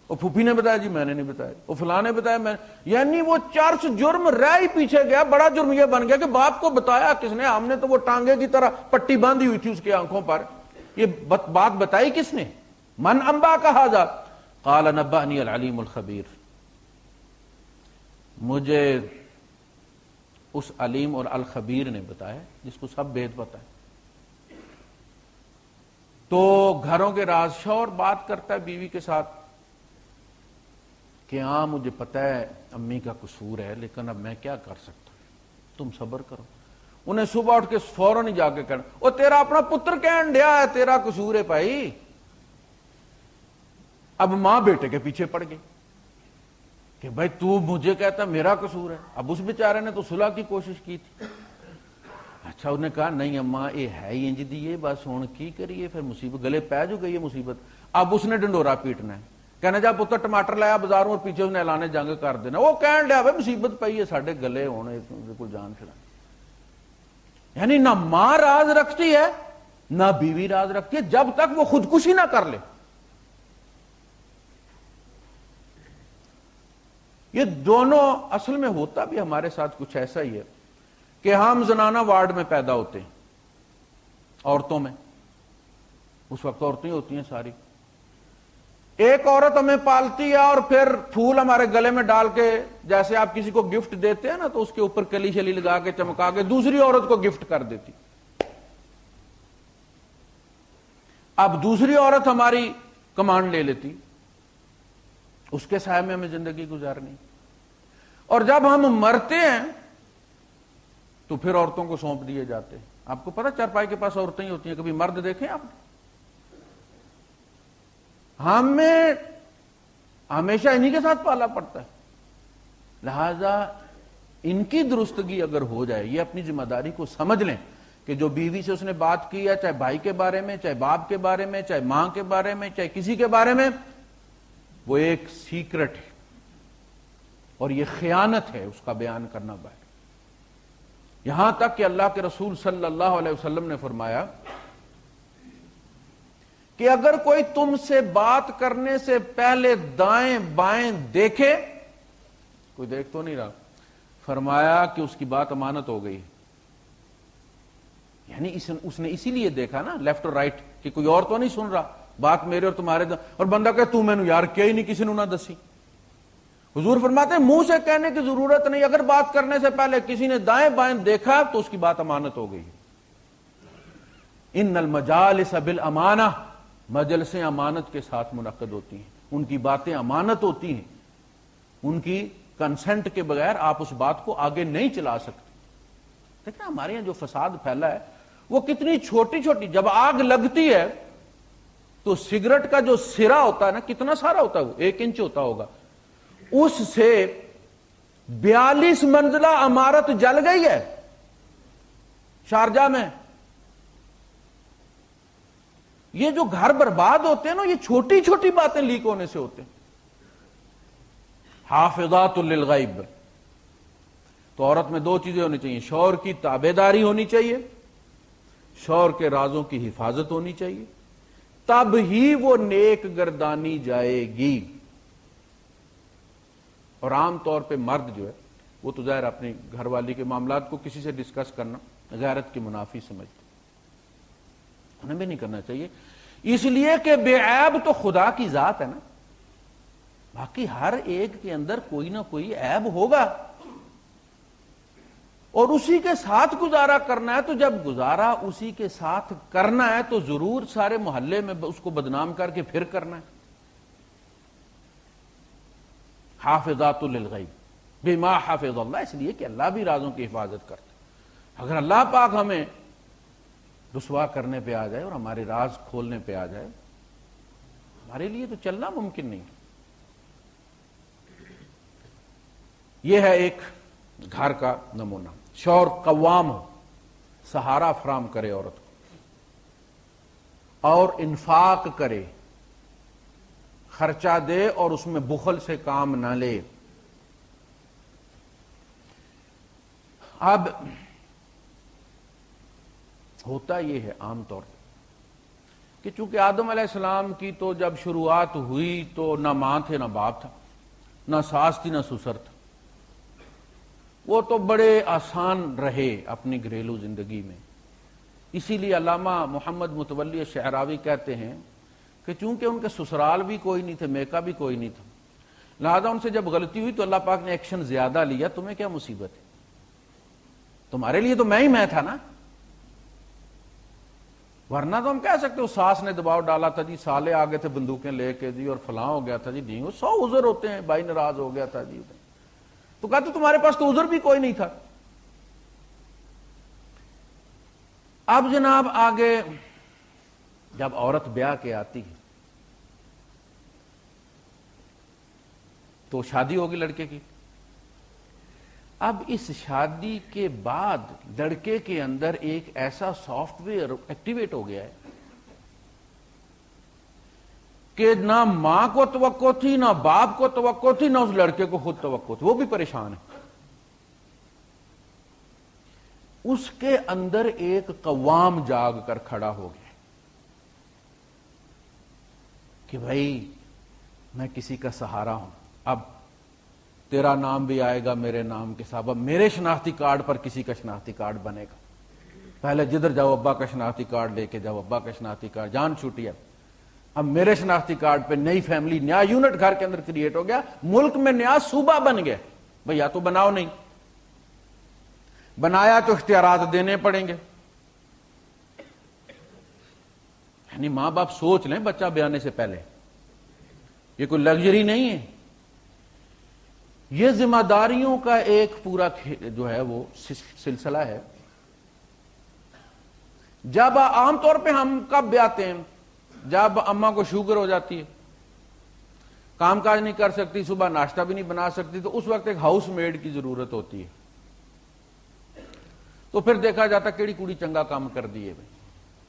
وہ پھوپھی نے بتایا جی میں نے نہیں بتایا، وہ فلاں نے بتایا میں، یعنی وہ چرس جرم رہ ہی پیچھے گیا، بڑا جرم یہ بن گیا کہ باپ کو بتایا کس نے؟ ہم نے تو وہ ٹانگے کی طرح پٹی باندھی ہوئی تھی اس کی آنکھوں پر، یہ بات بتائی کس نے؟ من انبا کا ھذا قال نبأنی العلیم الخبیر، مجھے اس علیم اور الخبیر نے بتایا جس کو سب بھید پتہ ہے۔ تو گھروں کے راز، شوہر بات کرتا ہے بیوی کے ساتھ کہ ہاں مجھے پتا ہے امی کا قصور ہے لیکن اب میں کیا کر سکتا ہوں، تم صبر کرو۔ انہیں صبح اٹھ کے فوراً ہی جا کے کہنا وہ تیرا اپنا پتر کہن ڈیا ہے تیرا قصور ہے بھائی۔ اب ماں بیٹے کے پیچھے پڑ گئی کہ بھائی تو مجھے کہتا میرا قصور ہے، اب اس بیچارے نے تو صلح کی کوشش کی تھی۔ اچھا انہوں نے کہا نہیں اماں یہ ہے ہی انج دی، یہ بس ہوں کی کریے، پھر مصیبت گلے پہ جو گئی ہے مصیبت۔ اب اس نے ڈنڈورا پیٹنا ہے، کہنا جا پتر ٹماٹر لایا بازاروں اور پیچھے اس نے اعلان جنگ کر دینا، وہ کہن ڈیا بھائی مصیبت پئی ہے ساڈے گلے ہونے کوئی جان چھڑا۔ یعنی نہ ماں راز رکھتی ہے نہ بیوی راز رکھتی ہے جب تک وہ خودکشی نہ کر لے۔ یہ دونوں اصل میں ہوتا بھی ہمارے ساتھ کچھ ایسا ہی ہے کہ ہم زنانہ وارڈ میں پیدا ہوتے ہیں، عورتوں میں، اس وقت عورتیں ہوتی ہیں ساری، ایک عورت ہمیں پالتی ہے اور پھر پھول ہمارے گلے میں ڈال کے جیسے آپ کسی کو گفٹ دیتے ہیں نا تو اس کے اوپر کلی شلی لگا کے چمکا کے دوسری عورت کو گفٹ کر دیتی۔ اب دوسری عورت ہماری کمانڈ لے لیتی، اس کے سائے میں ہمیں زندگی گزارنی، اور جب ہم مرتے ہیں تو پھر عورتوں کو سونپ دیے جاتے ہیں۔ آپ کو پتا چارپائی کے پاس عورتیں ہی ہوتی ہیں، کبھی مرد دیکھیں آپ نے؟ ہمیں ہمیشہ انہی کے ساتھ پالا پڑتا ہے، لہذا ان کی درستگی اگر ہو جائے، یہ اپنی ذمہ داری کو سمجھ لیں کہ جو بیوی سے اس نے بات کی ہے، چاہے بھائی کے بارے میں، چاہے باپ کے بارے میں، چاہے ماں کے بارے میں، چاہے کسی کے بارے میں، وہ ایک سیکرٹ ہے اور یہ خیانت ہے اس کا بیان کرنا باہر۔ یہاں تک کہ اللہ کے رسول صلی اللہ علیہ وسلم نے فرمایا کہ اگر کوئی تم سے بات کرنے سے پہلے دائیں بائیں دیکھے، کوئی دیکھ تو نہیں رہا، فرمایا کہ اس کی بات امانت ہو گئی۔ یعنی اس نے اسی لیے دیکھا نا لیفٹ اور رائٹ کہ کوئی اور تو نہیں سن رہا بات میرے اور تمہارے اور بندہ کہ تو میں نے یار کیا ہی نہیں، کسی نے نہ دسی۔ حضور فرماتے ہیں منہ سے کہنے کی ضرورت نہیں، اگر بات کرنے سے پہلے کسی نے دائیں بائیں دیکھا تو اس کی بات امانت ہو گئی۔ ان المجالس بالامانہ، مجلسیں امانت کے ساتھ منعقد ہوتی ہیں، ان کی باتیں امانت ہوتی ہیں، ان کی کنسنٹ کے بغیر آپ اس بات کو آگے نہیں چلا سکتے۔ دیکھیں ہمارے یہاں جو فساد پھیلا ہے وہ کتنی چھوٹی چھوٹی، جب آگ لگتی ہے تو سگریٹ کا جو سرا ہوتا ہے نا کتنا سارا ہوتا ہے، وہ 1 انچ ہوتا ہوگا، اس سے 42 منزلہ عمارت جل گئی ہے شارجہ میں۔ یہ جو گھر برباد ہوتے ہیں نا یہ چھوٹی چھوٹی باتیں لیک ہونے سے ہوتے ہیں۔ حافظات للغیب، تو عورت میں 2 چیزیں ہونی چاہیے، شوہر کی تابعداری ہونی چاہیے، شوہر کے رازوں کی حفاظت ہونی چاہیے، تب ہی وہ نیک گردانی جائے گی۔ اور عام طور پہ مرد جو ہے وہ تو ظاہر اپنی گھر والی کے معاملات کو کسی سے ڈسکس کرنا غیرت کی منافی سمجھتے، انہیں بھی نہیں کرنا چاہیے، اس لیے کہ بے عیب تو خدا کی ذات ہے نا، باقی ہر ایک کے اندر کوئی نہ کوئی عیب ہوگا اور اسی کے ساتھ گزارا کرنا ہے۔ تو جب گزارا اسی کے ساتھ کرنا ہے تو ضرور سارے محلے میں اس کو بدنام کر کے پھر کرنا ہے۔ حافظات للغیب بما حافظ اللہ، اس لیے کہ اللہ بھی رازوں کی حفاظت کرتا ہے۔ اگر اللہ پاک ہمیں رسوا کرنے پہ آ جائے اور ہمارے راز کھولنے پہ آ جائے، ہمارے لیے تو چلنا ممکن نہیں۔ یہ ہے ایک گھر کا نمونہ۔ شوہر قوام ہو، سہارا فراہم کرے عورت کو اور انفاق کرے، خرچہ دے اور اس میں بخل سے کام نہ لے۔ اب ہوتا یہ ہے عام طور پر کہ چونکہ آدم علیہ السلام کی تو جب شروعات ہوئی تو نہ ماں تھے نہ باپ تھا، نہ ساس تھی نہ سسر تھا، وہ تو بڑے آسان رہے اپنی گھریلو زندگی میں. اسی لیے علامہ محمد متولی شعراوی کہتے ہیں کہ چونکہ ان کے سسرال بھی کوئی نہیں تھے، میکا بھی کوئی نہیں تھا، لہذا ان سے جب غلطی ہوئی تو اللہ پاک نے ایکشن زیادہ لیا. تمہیں کیا مصیبت ہے؟ تمہارے لیے تو میں ہی میں تھا نا. ورنہ تو ہم کہہ سکتے ہو ساس نے دباؤ ڈالا تھا جی، سالے آگے تھے بندوقیں لے کے جی، اور فلاں ہو گیا تھا جی، نہیں وہ 100 عذر ہوتے ہیں، بھائی ناراض ہو گیا تھا جی. تو کہتے تمہارے پاس تو عذر بھی کوئی نہیں تھا. اب جناب آگے جب عورت بیاہ کے آتی ہے تو شادی ہوگی لڑکے کی. اب اس شادی کے بعد لڑکے کے اندر ایک ایسا سافٹ ویئر ایکٹیویٹ ہو گیا ہے کہ نہ ماں کو توقع تھی، نہ باپ کو توقع تھی، نہ اس لڑکے کو خود توقع تھی. وہ بھی پریشان ہے. اس کے اندر ایک قوام جاگ کر کھڑا ہو گیا کہ بھائی میں کسی کا سہارا ہوں، اب تیرا نام بھی آئے گا میرے نام کے ساتھ. اب میرے شناختی کارڈ پر کسی کا شناختی کارڈ بنے گا. پہلے جدھر جاؤ ابا کا شناختی کارڈ لے کے جاؤ، ابا کا شناختی کارڈ، جان چھوٹی ہے. اب میرے شناختی کارڈ پہ نئی فیملی، نیا یونٹ گھر کے اندر کریٹ ہو گیا، ملک میں نیا صوبہ بن گیا. بھئی یا تو بناؤ، نہیں بنایا تو اختیارات دینے پڑیں گے. یعنی ماں باپ سوچ لیں بچہ بیانے سے پہلے، یہ کوئی لگژری نہیں ہے، یہ ذمہ داریوں کا ایک پورا جو ہے وہ سلسلہ ہے. جب عام طور پہ ہم کب بیاتے ہیں؟ جب اماں کو شوگر ہو جاتی ہے، کام کاج نہیں کر سکتی، صبح ناشتہ بھی نہیں بنا سکتی، تو اس وقت ایک ہاؤس میڈ کی ضرورت ہوتی ہے. تو پھر دیکھا جاتا کیڑی کوڑی چنگا کام کر دیے بھائی،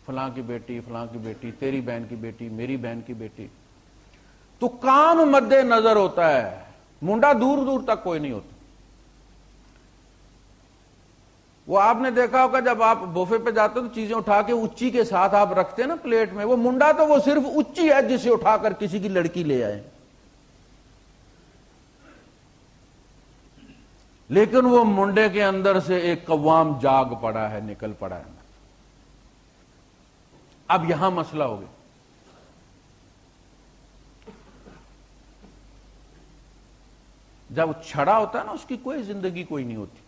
فلاں کی بیٹی، فلاں کی بیٹی، تیری بہن کی بیٹی، میری بہن کی بیٹی. تو کام مد نظر ہوتا ہے، منڈا دور دور تک کوئی نہیں ہوتا. وہ آپ نے دیکھا ہوگا جب آپ بوفے پہ جاتے ہو تو چیزیں اٹھا کے اچی کے ساتھ آپ رکھتے ہیں نا پلیٹ میں، وہ منڈا تو وہ صرف اچی ہے جسے اٹھا کر کسی کی لڑکی لے آئے. لیکن وہ منڈے کے اندر سے ایک قوام جاگ پڑا ہے، نکل پڑا ہے. اب یہاں مسئلہ ہو گیا. جب چھڑا ہوتا ہے نا، اس کی کوئی زندگی کوئی نہیں ہوتی،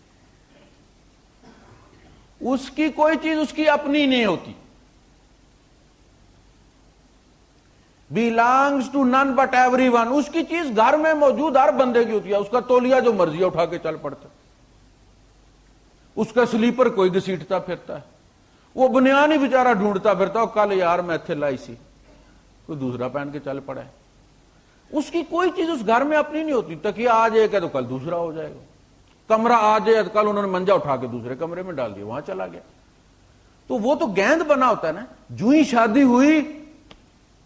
اس کی کوئی چیز اس کی اپنی نہیں ہوتی. belongs to none but everyone. اس کی چیز گھر میں موجود ہر بندے کی ہوتی ہے. اس کا تولیہ جو مرضی اٹھا کے چل پڑتا، اس کا سلیپر کوئی گھسیٹتا پھرتا ہے، وہ بنیان ہی بیچارہ ڈھونڈتا پھرتا، کل یار میں اتنے لائی سی، کوئی دوسرا پہن کے چل پڑا ہے. اس کی کوئی چیز اس گھر میں اپنی نہیں ہوتی. تکیہ آ جائے گا تو کل دوسرا ہو جائے گا، کمرہ آ جائے تو کل انہوں نے منجا اٹھا کے دوسرے کمرے میں ڈال دیا، وہاں چلا گیا. تو وہ تو گیند بنا ہوتا ہے نا. جو ہی شادی ہوئی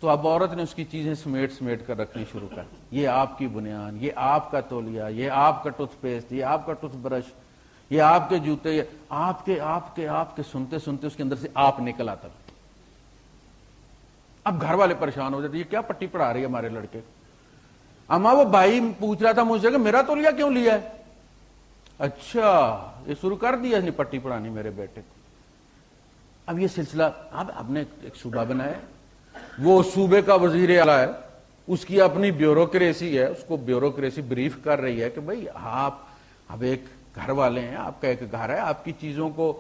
تو اب عورت نے اس کی چیزیں سمیٹ سمیٹ کر رکھنی شروع کر. یہ آپ کی بنیان، یہ آپ کا تولیہ، یہ آپ کا ٹوتھ پیسٹ، یہ آپ کا ٹوتھ برش، یہ آپ کے جوتے، یہ آپ کے سنتے سنتے اس کے اندر سے آپ نکل آتا. اب گھر والے پریشان ہو جاتے، یہ کیا پٹی پڑھا رہی ہے ہمارے لڑکے. اما وہ بھائی پوچھ رہا تھا مجھ سے کہ میرا تولیہ کیوں لیا ہے؟ اچھا یہ شروع کر دیا نہیں پٹی پڑھانی میرے بیٹے کو. اب یہ سلسلہ اب آپ نے ایک صوبہ بنایا، وہ صوبے کا وزیر اعلیٰ ہے، اس کی اپنی بیوروکریسی ہے، اس کو بیوروکریسی بریف کر رہی ہے کہ بھئی آپ اب ایک گھر والے ہیں، آپ کا ایک گھر ہے، آپ کی چیزوں کو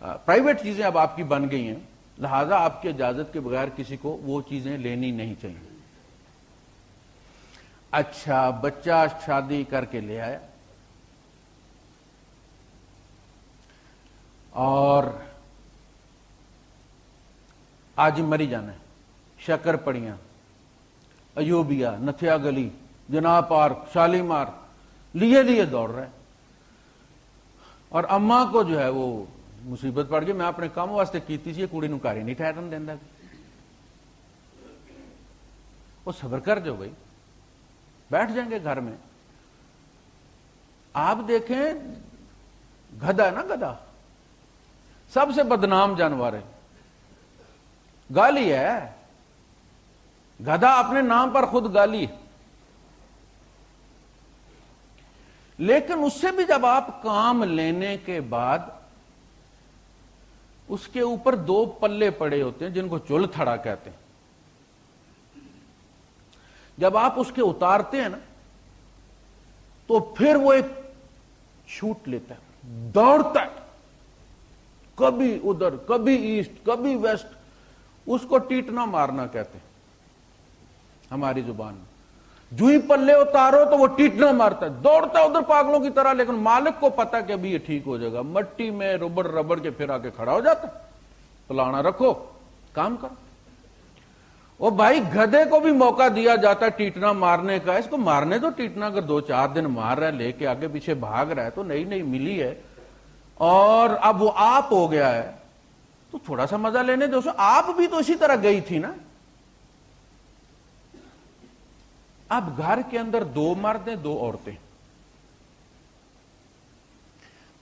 پرائیویٹ چیزیں اب آپ کی بن گئی ہیں، لہذا آپ کی اجازت کے بغیر کسی کو وہ چیزیں لینی نہیں چاہیے. اچھا بچہ شادی کر کے لے آیا اور آج مری جانا ہے، شکر پڑیاں، ایوبیا، نتھیا گلی، جناح پارک، شالیمار لیے دوڑ رہے. اور اماں کو جو ہے وہ مصیبت پڑ گئی، میں اپنے کام واسطے کیتی سی، کڑی نو کاری نہیں ٹھہرن دینا. وہ صبر کر جو بھائی، بیٹھ جائیں گے گھر میں. آپ دیکھیں گدھا ہے نا، گدھا سب سے بدنام جانور ہے، گالی ہے، گدھا اپنے نام پر خود گالی ہے۔ لیکن اس سے بھی جب آپ کام لینے کے بعد اس کے اوپر دو پلے پڑے ہوتے ہیں جن کو چول تھڑا کہتے ہیں، جب آپ اس کے اتارتے ہیں نا تو پھر وہ ایک شوٹ لیتا ہے، دوڑتا ہے، کبھی ادھر کبھی ایسٹ کبھی ویسٹ، اس کو ٹیٹنا مارنا کہتے ہیں ہماری زبان میں۔ جو ہی پلے اتارو تو وہ ٹیٹنا مارتا ہے، دوڑتا ہے ادھر پاگلوں کی طرح، لیکن مالک کو پتا کہ ابھی یہ ٹھیک ہو جائے گا، مٹی میں ربڑ کے پھر آ کے کھڑا ہو جاتا ہے، پلانا رکھو کام کرو۔ اور بھائی گدھے کو بھی موقع دیا جاتا ہے ٹیٹنا مارنے کا، اس کو مارنے تو ٹیٹنا اگر 2-4 دن مار رہا ہے، لے کے آگے پیچھے بھاگ رہا ہے، تو نئی ملی ہے اور اب وہ آپ ہو گیا ہے تو تھوڑا سا مزہ لینے دو۔ آپ بھی تو اسی طرح گئی تھی نا۔ اب گھر کے اندر 2 مرد ہیں 2 عورتیں،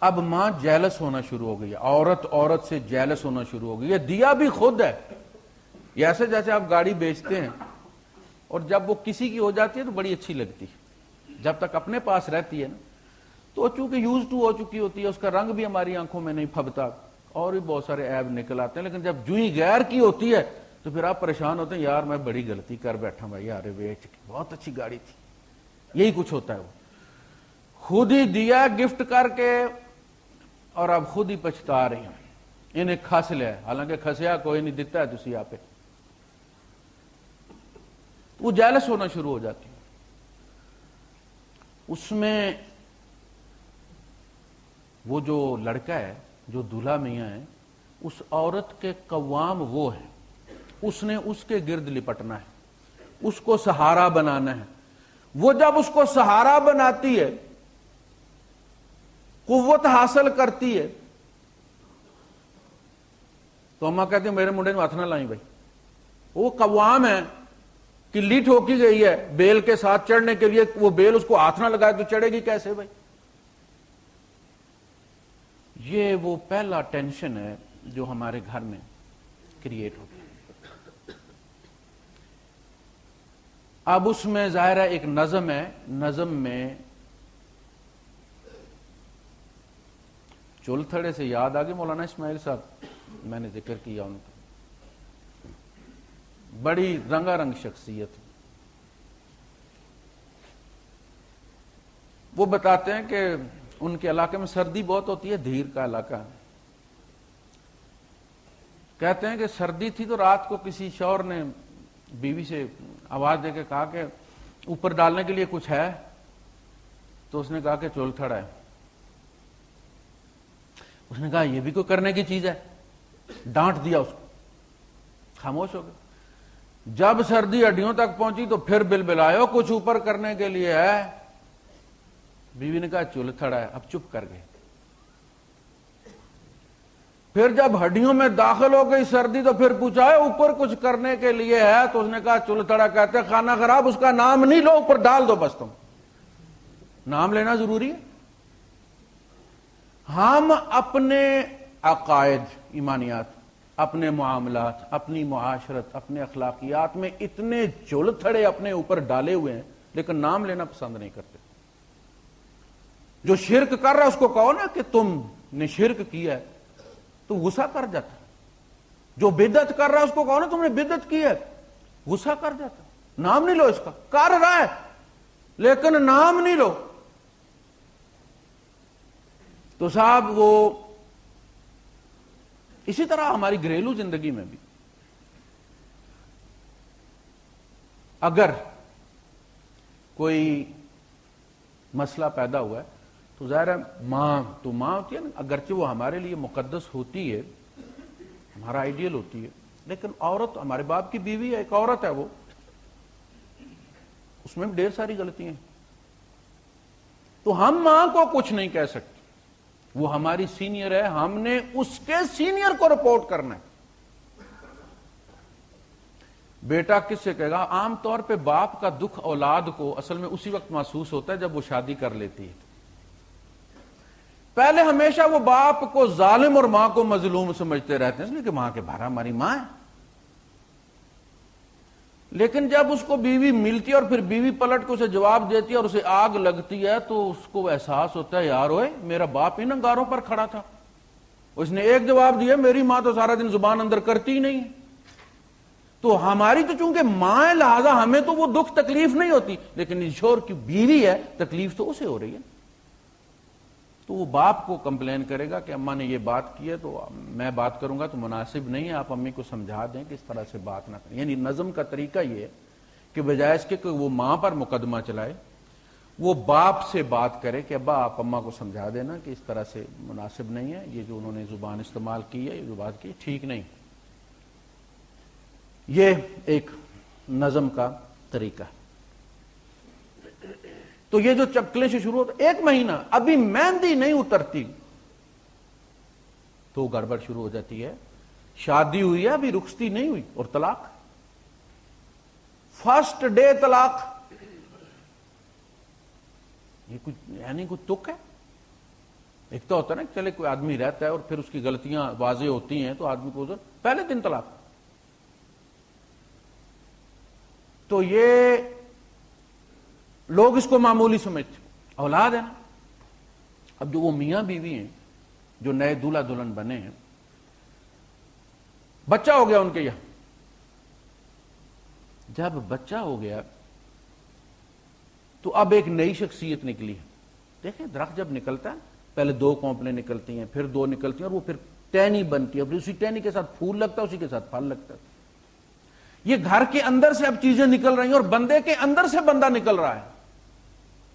اب ماں جیلس ہونا شروع ہو گئی ہے، عورت سے جیلس ہونا شروع ہو گئی ہے، دیا بھی خود ہے۔ یہ ایسے جیسے آپ گاڑی بیچتے ہیں اور جب وہ کسی کی ہو جاتی ہے تو بڑی اچھی لگتی ہے، جب تک اپنے پاس رہتی ہے نا تو چونکہ یوز ٹو ہو چکی ہوتی ہے، اس کا رنگ بھی ہماری آنکھوں میں نہیں پھبتا اور بھی بہت سارے عیب نکل آتے ہیں، لیکن جب جو ہی غیر کی ہوتی ہے تو پھر آپ پریشان ہوتے ہیں، یار میں بڑی غلطی کر بیٹھا بھائی، یار بیچ بہت اچھی گاڑی تھی۔ یہی کچھ ہوتا ہے، وہ خود ہی دیا گفٹ کر کے اور اب خود ہی پچھتا رہی ہیں، انہیں کھس لیا ہے، حالانکہ کھسیا کوئی نہیں، دیتا ہے تسی آپ پہ، وہ جیلس ہونا شروع ہو جاتی ہے۔ اس میں وہ جو لڑکا ہے جو دولہا میاں ہے، اس عورت کے قوام وہ ہے، اس نے اس کے گرد لپٹنا ہے، اس کو سہارا بنانا ہے۔ وہ جب اس کو سہارا بناتی ہے، قوت حاصل کرتی ہے، تو اماں کہتے ہیں میرے منڈے نے ہاتھ نہ لائیں بھائی، وہ قوام ہے، کلی ٹھوکی گئی ہے بیل کے ساتھ چڑھنے کے لیے، وہ بیل اس کو ہاتھ نہ لگائے تو چڑھے گی کیسے بھائی؟ یہ وہ پہلا ٹینشن ہے جو ہمارے گھر میں کریٹ ہوتا ہے۔ اب اس میں ظاہر ہے ایک نظم ہے، نظم میں چول تھڑے سے یاد آگے مولانا اسماعیل صاحب، میں نے ذکر کیا ان کا، بڑی رنگا رنگ شخصیت۔ وہ بتاتے ہیں کہ ان کے علاقے میں سردی بہت ہوتی ہے، دھیر کا علاقہ، کہتے ہیں کہ سردی تھی تو رات کو کسی شوہر نے بیوی سے آواز دے کے کہا کہ اوپر ڈالنے کے لیے کچھ ہے، تو اس نے کہا کہ چول تھڑا ہے۔ اس نے کہا یہ بھی کوئی کرنے کی چیز ہے، ڈانٹ دیا اس کو، خاموش ہو گئے۔ جب سردی ہڈیوں تک پہنچی تو پھر بلبلائے، کچھ اوپر کرنے کے لیے ہے؟ بیوی نے کہا چول تھڑا ہے، اب چپ کر گئے۔ پھر جب ہڈیوں میں داخل ہو گئی سردی تو پھر پوچھا ہے اوپر کچھ کرنے کے لیے ہے؟ تو اس نے کہا چول تھڑا کہتے ہیں خانہ خراب، اس کا نام نہیں لو، اوپر ڈال دو بس۔ تم نام لینا ضروری ہے۔ ہم اپنے عقائد ایمانیات، اپنے معاملات، اپنی معاشرت، اپنے اخلاقیات میں اتنے چول تھڑے اپنے اوپر ڈالے ہوئے ہیں، لیکن نام لینا پسند نہیں کرتے۔ جو شرک کر رہا ہے اس کو کہو نا کہ تم نے شرک کیا ہے، تو غصہ کر جاتا۔ جو بدعت کر رہا ہے اس کو کہو نا تم نے بدعت کی ہے، غصہ کر جاتا۔ نام نہیں لو اس کا، کر رہا ہے لیکن نام نہیں لو۔ تو صاحب وہ اسی طرح ہماری گھریلو زندگی میں بھی اگر کوئی مسئلہ پیدا ہوا ہے تو ظاہر ہے ماں تو ماں ہوتی ہے نا، اگرچہ وہ ہمارے لیے مقدس ہوتی ہے، ہمارا آئیڈیل ہوتی ہے، لیکن عورت ہمارے باپ کی بیوی ہے، ایک عورت ہے، وہ اس میں بھی ڈھیر ساری غلطیاں ہیں۔ تو ہم ماں کو کچھ نہیں کہہ سکتے، وہ ہماری سینئر ہے، ہم نے اس کے سینئر کو رپورٹ کرنا ہے۔ بیٹا کس سے کہے گا؟ عام طور پہ باپ کا دکھ اولاد کو اصل میں اسی وقت محسوس ہوتا ہے جب وہ شادی کر لیتی ہے، پہلے ہمیشہ وہ باپ کو ظالم اور ماں کو مظلوم سمجھتے رہتے ہیں، اس لیے کہ ماں کے بھارا ہماری ماں ہے. لیکن جب اس کو بیوی ملتی ہے اور پھر بیوی پلٹ کے اسے جواب دیتی ہے اور اسے آگ لگتی ہے تو اس کو احساس ہوتا ہے یار اوئے میرا باپ ان انگاروں پر کھڑا تھا، اس نے ایک جواب دیا، میری ماں تو سارا دن زبان اندر کرتی ہی نہیں ہے. تو ہماری تو چونکہ ماں ہے لہذا ہمیں تو وہ دکھ تکلیف نہیں ہوتی، لیکن شوہر کی بیوی ہے تکلیف تو اسے ہو رہی ہے. تو وہ باپ کو کمپلین کرے گا کہ اماں نے یہ بات کی ہے تو میں بات کروں گا تو مناسب نہیں ہے، آپ امی کو سمجھا دیں کہ اس طرح سے بات نہ کریں. یعنی نظم کا طریقہ یہ ہے کہ بجائے اس کے کہ وہ ماں پر مقدمہ چلائے، وہ باپ سے بات کرے کہ ابا آپ اماں کو سمجھا دینا کہ اس طرح سے مناسب نہیں ہے، یہ جو انہوں نے زبان استعمال کی ہے، یہ جو بات کی ٹھیک نہیں. یہ ایک نظم کا طریقہ ہے. تو یہ جو چکلیں سے شروع ہوتا 1 مہینہ ابھی مہندی نہیں اترتی تو گڑبڑ شروع ہو جاتی ہے. شادی ہوئی ہے ابھی رخصتی نہیں ہوئی اور طلاق، فرسٹ ڈے طلاق. یہ کچھ یعنی کچھ تک ہے. ایک تو ہوتا ہے نا چلے کوئی آدمی رہتا ہے اور پھر اس کی غلطیاں واضح ہوتی ہیں تو آدمی کو ادھر پہلے دن طلاق. تو یہ لوگ اس کو معمولی سمجھتے. اولاد ہے نا، اب جو وہ میاں بیوی ہیں جو نئے دولہا دلہن بنے ہیں، بچہ ہو گیا ان کے یہاں. جب بچہ ہو گیا تو اب ایک نئی شخصیت نکلی ہے. دیکھیں درخت جب نکلتا ہے پہلے 2 کونپلیں نکلتی ہیں، پھر 2 نکلتی ہیں اور وہ پھر ٹہنی بنتی ہے، پھر اسی ٹہنی کے ساتھ پھول لگتا ہے، اسی کے ساتھ پھل لگتا ہے. یہ گھر کے اندر سے اب چیزیں نکل رہی ہیں اور بندے کے اندر سے بندہ نکل رہا ہے.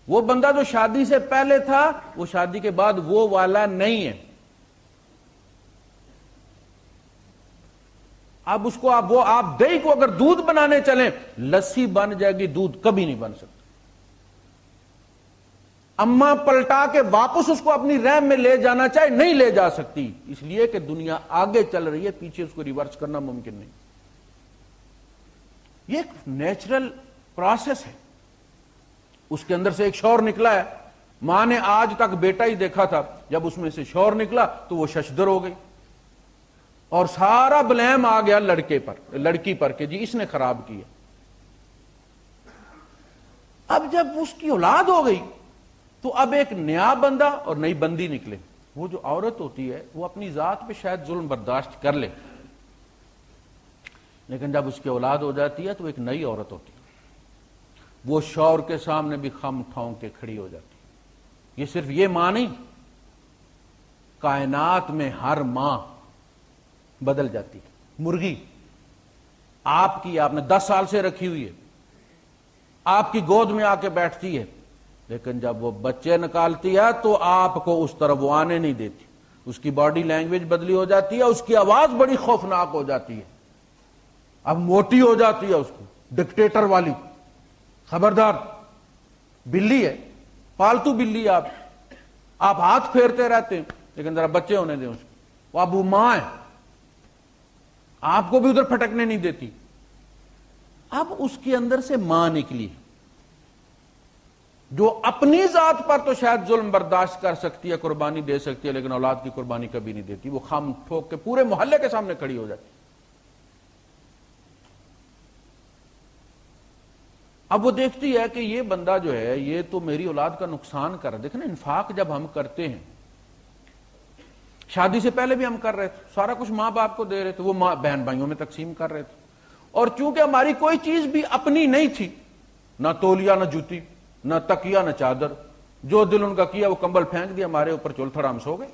وہ بندہ جو شادی سے پہلے تھا وہ شادی کے بعد وہ والا نہیں ہے. اب اس کو آپ دہی کو اگر دودھ بنانے چلیں لسی بن جائے گی، دودھ کبھی نہیں بن سکتا. اماں پلٹا کے واپس اس کو اپنی رحم میں لے جانا چاہے نہیں لے جا سکتی، اس لیے کہ دنیا آگے چل رہی ہے، پیچھے اس کو ریورس کرنا ممکن نہیں. یہ ایک نیچرل پروسیس ہے. اس کے اندر سے ایک شور نکلا ہے، ماں نے آج تک بیٹا ہی دیکھا تھا، جب اس میں سے شور نکلا تو وہ ششدر ہو گئی اور سارا بلیم آ گیا لڑکی پر کہ جی اس نے خراب کیا. اب جب اس کی اولاد ہو گئی تو اب ایک نیا بندہ اور نئی بندی نکلے. وہ جو عورت ہوتی ہے وہ اپنی ذات پہ شاید ظلم برداشت کر لے، لیکن جب اس کی اولاد ہو جاتی ہے تو ایک نئی عورت ہوتی ہے. وہ شوہر کے سامنے بھی خم ٹھونک کے کھڑی ہو جاتی. یہ صرف یہ ماں نہیں، کائنات میں ہر ماں بدل جاتی ہے. مرغی آپ نے 10 سال سے رکھی ہوئی ہے، آپ کی گود میں آ کے بیٹھتی ہے، لیکن جب وہ بچے نکالتی ہے تو آپ کو اس طرف وہ آنے نہیں دیتی. اس کی باڈی لینگویج بدلی ہو جاتی ہے، اس کی آواز بڑی خوفناک ہو جاتی ہے. اب موٹی ہو جاتی ہے، اس کو ڈکٹیٹر والی. خبردار، بلی ہے، پالتو بلی. آپ ہاتھ پھیرتے رہتے ہیں لیکن ذرا بچے ہونے دیں اس کو. اب وہ ماں ہے، آپ کو بھی ادھر پھٹکنے نہیں دیتی. اب اس کے اندر سے ماں نکلی جو اپنی ذات پر تو شاید ظلم برداشت کر سکتی ہے، قربانی دے سکتی ہے، لیکن اولاد کی قربانی کبھی نہیں دیتی. وہ خم ٹھوک کے پورے محلے کے سامنے کھڑی ہو جاتی. اب وہ دیکھتی ہے کہ یہ بندہ جو ہے یہ تو میری اولاد کا نقصان کر رہا ہے. دیکھیں نا، انفاق جب ہم کرتے ہیں، شادی سے پہلے بھی ہم کر رہے تھے، سارا کچھ ماں باپ کو دے رہے تھے، وہ ماں بہن بھائیوں میں تقسیم کر رہے تھے. اور چونکہ ہماری کوئی چیز بھی اپنی نہیں تھی، نہ تولیا نہ جوتی نہ تکیا نہ چادر، جو دل ان کا کیا وہ کمبل پھینک دیا ہمارے اوپر، چول تھڑا ہم سو گئے.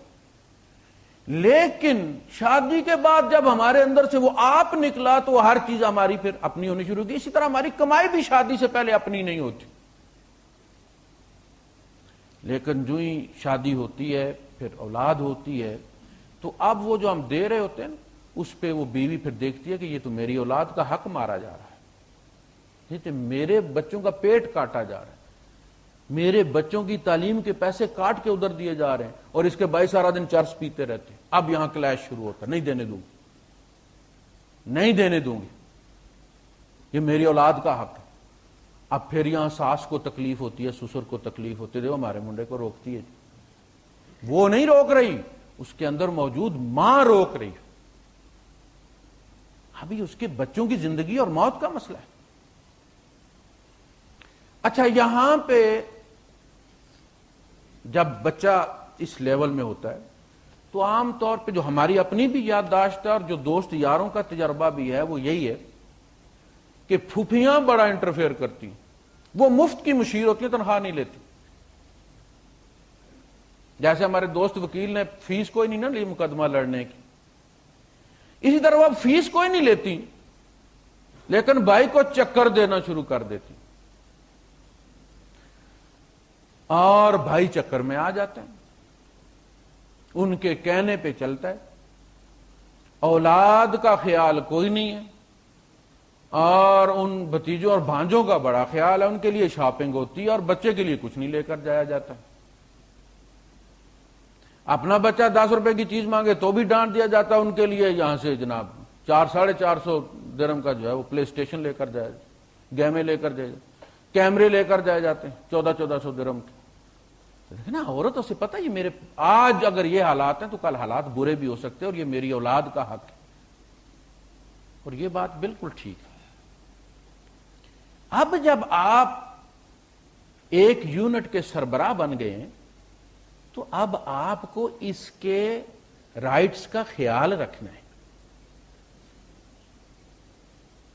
لیکن شادی کے بعد جب ہمارے اندر سے وہ آپ نکلا تو ہر چیز ہماری پھر اپنی ہونی شروع کی. اسی طرح ہماری کمائی بھی شادی سے پہلے اپنی نہیں ہوتی، لیکن جو ہی شادی ہوتی ہے پھر اولاد ہوتی ہے تو اب وہ جو ہم دے رہے ہوتے ہیں اس پہ وہ بیوی پھر دیکھتی ہے کہ یہ تو میری اولاد کا حق مارا جا رہا ہے، یہ تو میرے بچوں کا پیٹ کاٹا جا رہا ہے، میرے بچوں کی تعلیم کے پیسے کاٹ کے ادھر دیے جا رہے ہیں، اور اس کے بھائی سارا دن چرس پیتے رہتے ہیں. اب یہاں کلیش شروع ہوتا ہے، نہیں دینے دوں گی، نہیں دینے دوں گی، یہ میری اولاد کا حق ہے. اب پھر یہاں ساس کو تکلیف ہوتی ہے، سسر کو تکلیف ہوتی ہے، دیکھو ہمارے منڈے کو روکتی ہے. وہ نہیں روک رہی، اس کے اندر موجود ماں روک رہی ہے۔ ابھی اس کے بچوں کی زندگی اور موت کا مسئلہ ہے۔ اچھا، یہاں پہ جب بچہ اس لیول میں ہوتا ہے تو عام طور پہ جو ہماری اپنی بھی یادداشت ہے اور جو دوست یاروں کا تجربہ بھی ہے وہ یہی ہے کہ پھوپھیاں بڑا انٹرفیئر کرتی ہیں، وہ مفت کی مشیر ہوتی ہیں، تنخواہ نہیں لیتی۔ جیسے ہمارے دوست وکیل نے فیس کوئی نہیں نہ لی مقدمہ لڑنے کی، اسی طرح وہ فیس کوئی نہیں لیتی لیکن بھائی کو چکر دینا شروع کر دیتی اور بھائی چکر میں آ جاتے ہیں، ان کے کہنے پہ چلتا ہے، اولاد کا خیال کوئی نہیں ہے اور ان بھتیجوں اور بھانجوں کا بڑا خیال ہے، ان کے لیے شاپنگ ہوتی ہے اور بچے کے لیے کچھ نہیں لے کر جایا جاتا۔ اپنا بچہ 10 روپے کی چیز مانگے تو بھی ڈانٹ دیا جاتا ہے، ان کے لیے یہاں سے جناب 400-450 درہم کا جو ہے وہ پلے اسٹیشن لے کر جائے، گیمیں لے کر جائے، کیمرے لے کر جائے جاتے ہیں 1400 درہم کے۔ لیکن عورتوں سے پتہ یہ میرے آج اگر یہ حالات ہیں تو کل حالات برے بھی ہو سکتے ہیں اور یہ میری اولاد کا حق ہے، اور یہ بات بالکل ٹھیک ہے۔ اب جب آپ ایک یونٹ کے سربراہ بن گئے ہیں تو اب آپ کو اس کے رائٹس کا خیال رکھنا ہے۔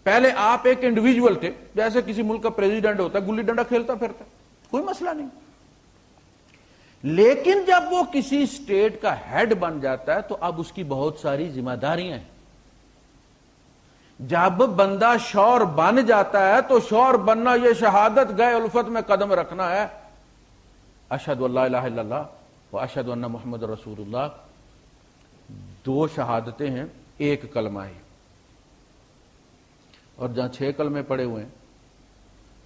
پہلے آپ ایک انڈیویجول تھے، جیسے کسی ملک کا پریزیڈنٹ ہوتا ہے، گلی ڈنڈا کھیلتا پھرتا، کوئی مسئلہ نہیں۔ لیکن جب وہ کسی اسٹیٹ کا ہیڈ بن جاتا ہے تو اب اس کی بہت ساری ذمہ داریاں ہیں۔ جب بندہ شور بن جاتا ہے تو شور بننا یہ شہادت گئے الفت میں قدم رکھنا ہے، اشہد ان لا الہ الا اللہ و اشہد ان محمد رسول اللہ، 2 شہادتیں ہیں، ایک کلمہ ہے، اور جہاں 6 کلمے پڑے ہوئے ہیں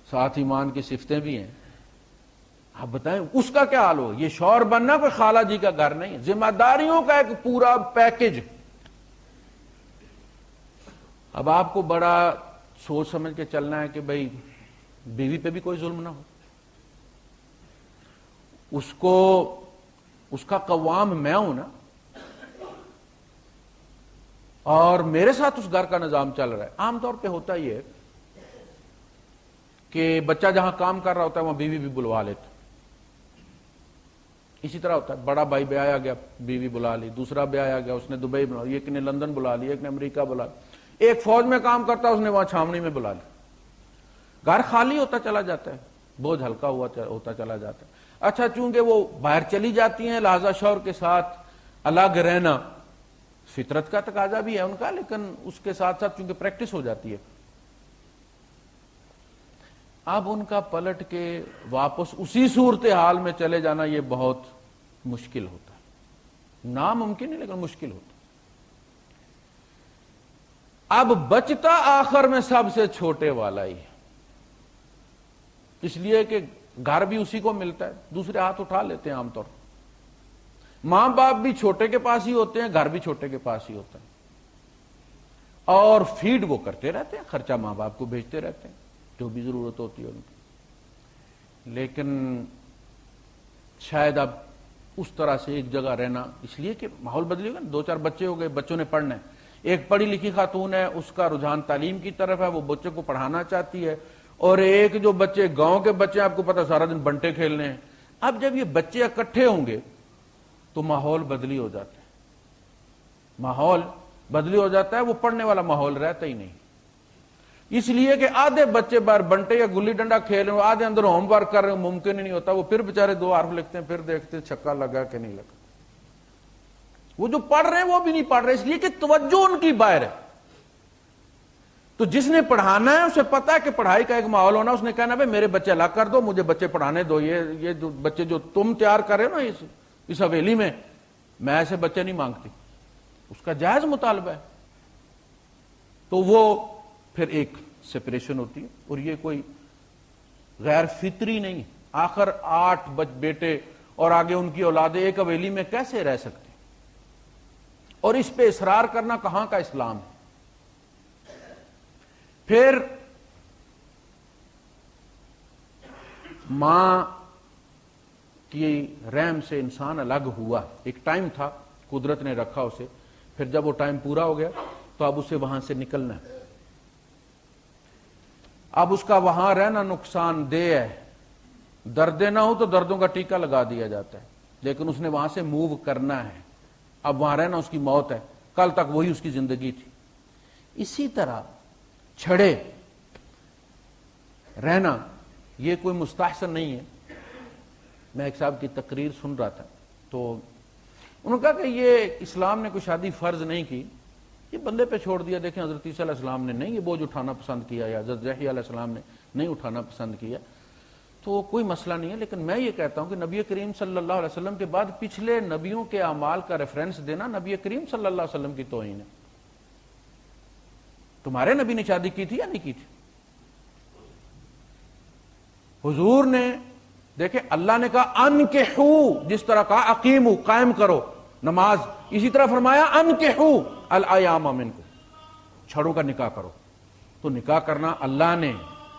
7 ایمان کی صفتیں بھی ہیں۔ آپ بتائیں اس کا کیا حال ہو؟ یہ شور بننا کوئی خالہ جی کا گھر نہیں، ذمہ داریوں کا ایک پورا پیکج۔ اب آپ کو بڑا سوچ سمجھ کے چلنا ہے کہ بھئی بیوی پہ بھی کوئی ظلم نہ ہو، اس کا قوام میں ہوں نا، اور میرے ساتھ اس گھر کا نظام چل رہا ہے۔ عام طور پہ ہوتا یہ ہے کہ بچہ جہاں کام کر رہا ہوتا ہے وہاں بیوی بھی بلوا لیتے، اسی طرح ہوتا ہے، بڑا بھائی بیایا گیا بیوی بلا لی، دوسرا بیایا گیا اس نے دبئی بلا لی، ایک نے لندن بلا لی، ایک نے امریکہ بلا لی، ایک فوج میں کام کرتا ہے اس نے وہاں چھاونی میں بلا لی۔ گھر خالی ہوتا چلا جاتا ہے، بوجھ ہلکا ہوتا چلا جاتا ہے۔ اچھا، چونکہ وہ باہر چلی جاتی ہیں لہذا شوہر کے ساتھ الگ رہنا فطرت کا تقاضا بھی ہے ان کا، لیکن اس کے ساتھ ساتھ چونکہ پریکٹس ہو جاتی ہے، اب ان کا پلٹ کے واپس اسی صورتحال میں چلے جانا یہ بہت مشکل ہوتا ہے، ناممکن ہے لیکن مشکل ہوتا ہے۔ اب بچتا آخر میں سب سے چھوٹے والا ہی ہے، اس لیے کہ گھر بھی اسی کو ملتا ہے، دوسرے ہاتھ اٹھا لیتے ہیں عام طور پر۔ ماں باپ بھی چھوٹے کے پاس ہی ہوتے ہیں، گھر بھی چھوٹے کے پاس ہی ہوتا ہے، اور فیڈ وہ کرتے رہتے ہیں، خرچہ ماں باپ کو بھیجتے رہتے ہیں جو بھی ضرورت ہوتی ہے ان کی۔ لیکن شاید اب اس طرح سے ایک جگہ رہنا، اس لیے کہ ماحول بدلی ہوگا نا، 2-4 بچے ہو گئے، بچوں نے پڑھنا ہے، ایک پڑھی لکھی خاتون ہے، اس کا رجحان تعلیم کی طرف ہے، وہ بچوں کو پڑھانا چاہتی ہے، اور ایک جو بچے گاؤں کے بچے آپ کو پتا سارا دن بنٹے کھیلنے ہیں۔ اب جب یہ بچے اکٹھے ہوں گے تو ماحول بدلی ہو جاتا ہے، ماحول بدلی ہو جاتا ہے، وہ پڑھنے والا ماحول رہتا ہی نہیں، اس لیے کہ آدھے بچے باہر بنٹے یا گلی ڈنڈا کھیل رہے ہیں، آدھے اندر ہوم ورک کر رہے ہیں، ممکن ہی نہیں ہوتا، وہ پھر بےچارے 2 حرف لکھتے ہیں، پھر دیکھتے ہیں چھکا لگا کہ نہیں لگا۔ وہ جو پڑھ رہے ہیں وہ بھی نہیں پڑھ رہے، اس لیے کہ توجہ ان کی باہر ہے۔ تو جس نے پڑھانا ہے اسے پتا ہے کہ پڑھائی کا ایک ماحول ہونا، اس نے کہنا بھائی میرے بچے الگ کر دو، مجھے بچے پڑھانے دو، یہ جو بچے جو تم تیار کر رہے ہو نا اس حویلی میں ایسے بچے نہیں مانگتی، اس کا جائز مطالبہ ہے۔ تو وہ پھر ایک سپریشن ہوتی ہے، اور یہ کوئی غیر فطری نہیں۔ آخر 8 بیٹے اور آگے ان کی اولادیں ایک حویلی میں کیسے رہ سکتے، اور اس پہ اصرار کرنا کہاں کا اسلام ہے؟ پھر ماں کہ رحم سے انسان الگ ہوا، ایک ٹائم تھا قدرت نے رکھا اسے، پھر جب وہ ٹائم پورا ہو گیا تو اب اسے وہاں سے نکلنا ہے، اب اس کا وہاں رہنا نقصان دہ ہے، درد نہ ہو تو دردوں کا ٹیکہ لگا دیا جاتا ہے، لیکن اس نے وہاں سے موو کرنا ہے، اب وہاں رہنا اس کی موت ہے، کل تک وہی اس کی زندگی تھی۔ اسی طرح چھڑے رہنا یہ کوئی مستحسن نہیں ہے۔ میں ایک صاحب کی تقریر سن رہا تھا تو انہوں نے کہا کہ یہ اسلام نے کوئی شادی فرض نہیں کی، یہ بندے پہ چھوڑ دیا۔ دیکھیں حضرت عیسیٰ علیہ السلام نے نہیں یہ بوجھ اٹھانا پسند کیا، یا حضرت یحییٰ علیہ السلام نے نہیں اٹھانا پسند کیا، تو کوئی مسئلہ نہیں ہے۔ لیکن میں یہ کہتا ہوں کہ نبی کریم صلی اللہ علیہ وسلم کے بعد پچھلے نبیوں کے اعمال کا ریفرنس دینا نبی کریم صلی اللہ علیہ وسلم کی توہین ہے۔ تمہارے نبی نے شادی کی تھی یا نہیں کی تھی؟ حضور نے دیکھیں اللہ نے کہا انکحو، جس طرح کہا اقیمو قائم کرو نماز، اسی طرح فرمایا انکحو الایام منکم، چھڑوں کا نکاح کرو۔ تو نکاح کرنا اللہ نے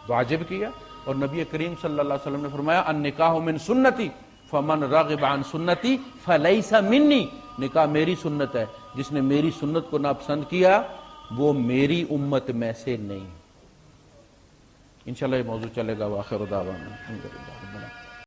واجب کیا، اور نبی کریم صلی اللہ علیہ وسلم نے فرمایا النکاح من سنتی فمن رغب عن سنتی فلیس منی، نکاح میری سنت ہے، جس نے میری سنت کو ناپسند کیا وہ میری امت میں سے نہیں۔ انشاءاللہ یہ موضوع چلے گا۔ وآخر دعوانا الحمدللہ۔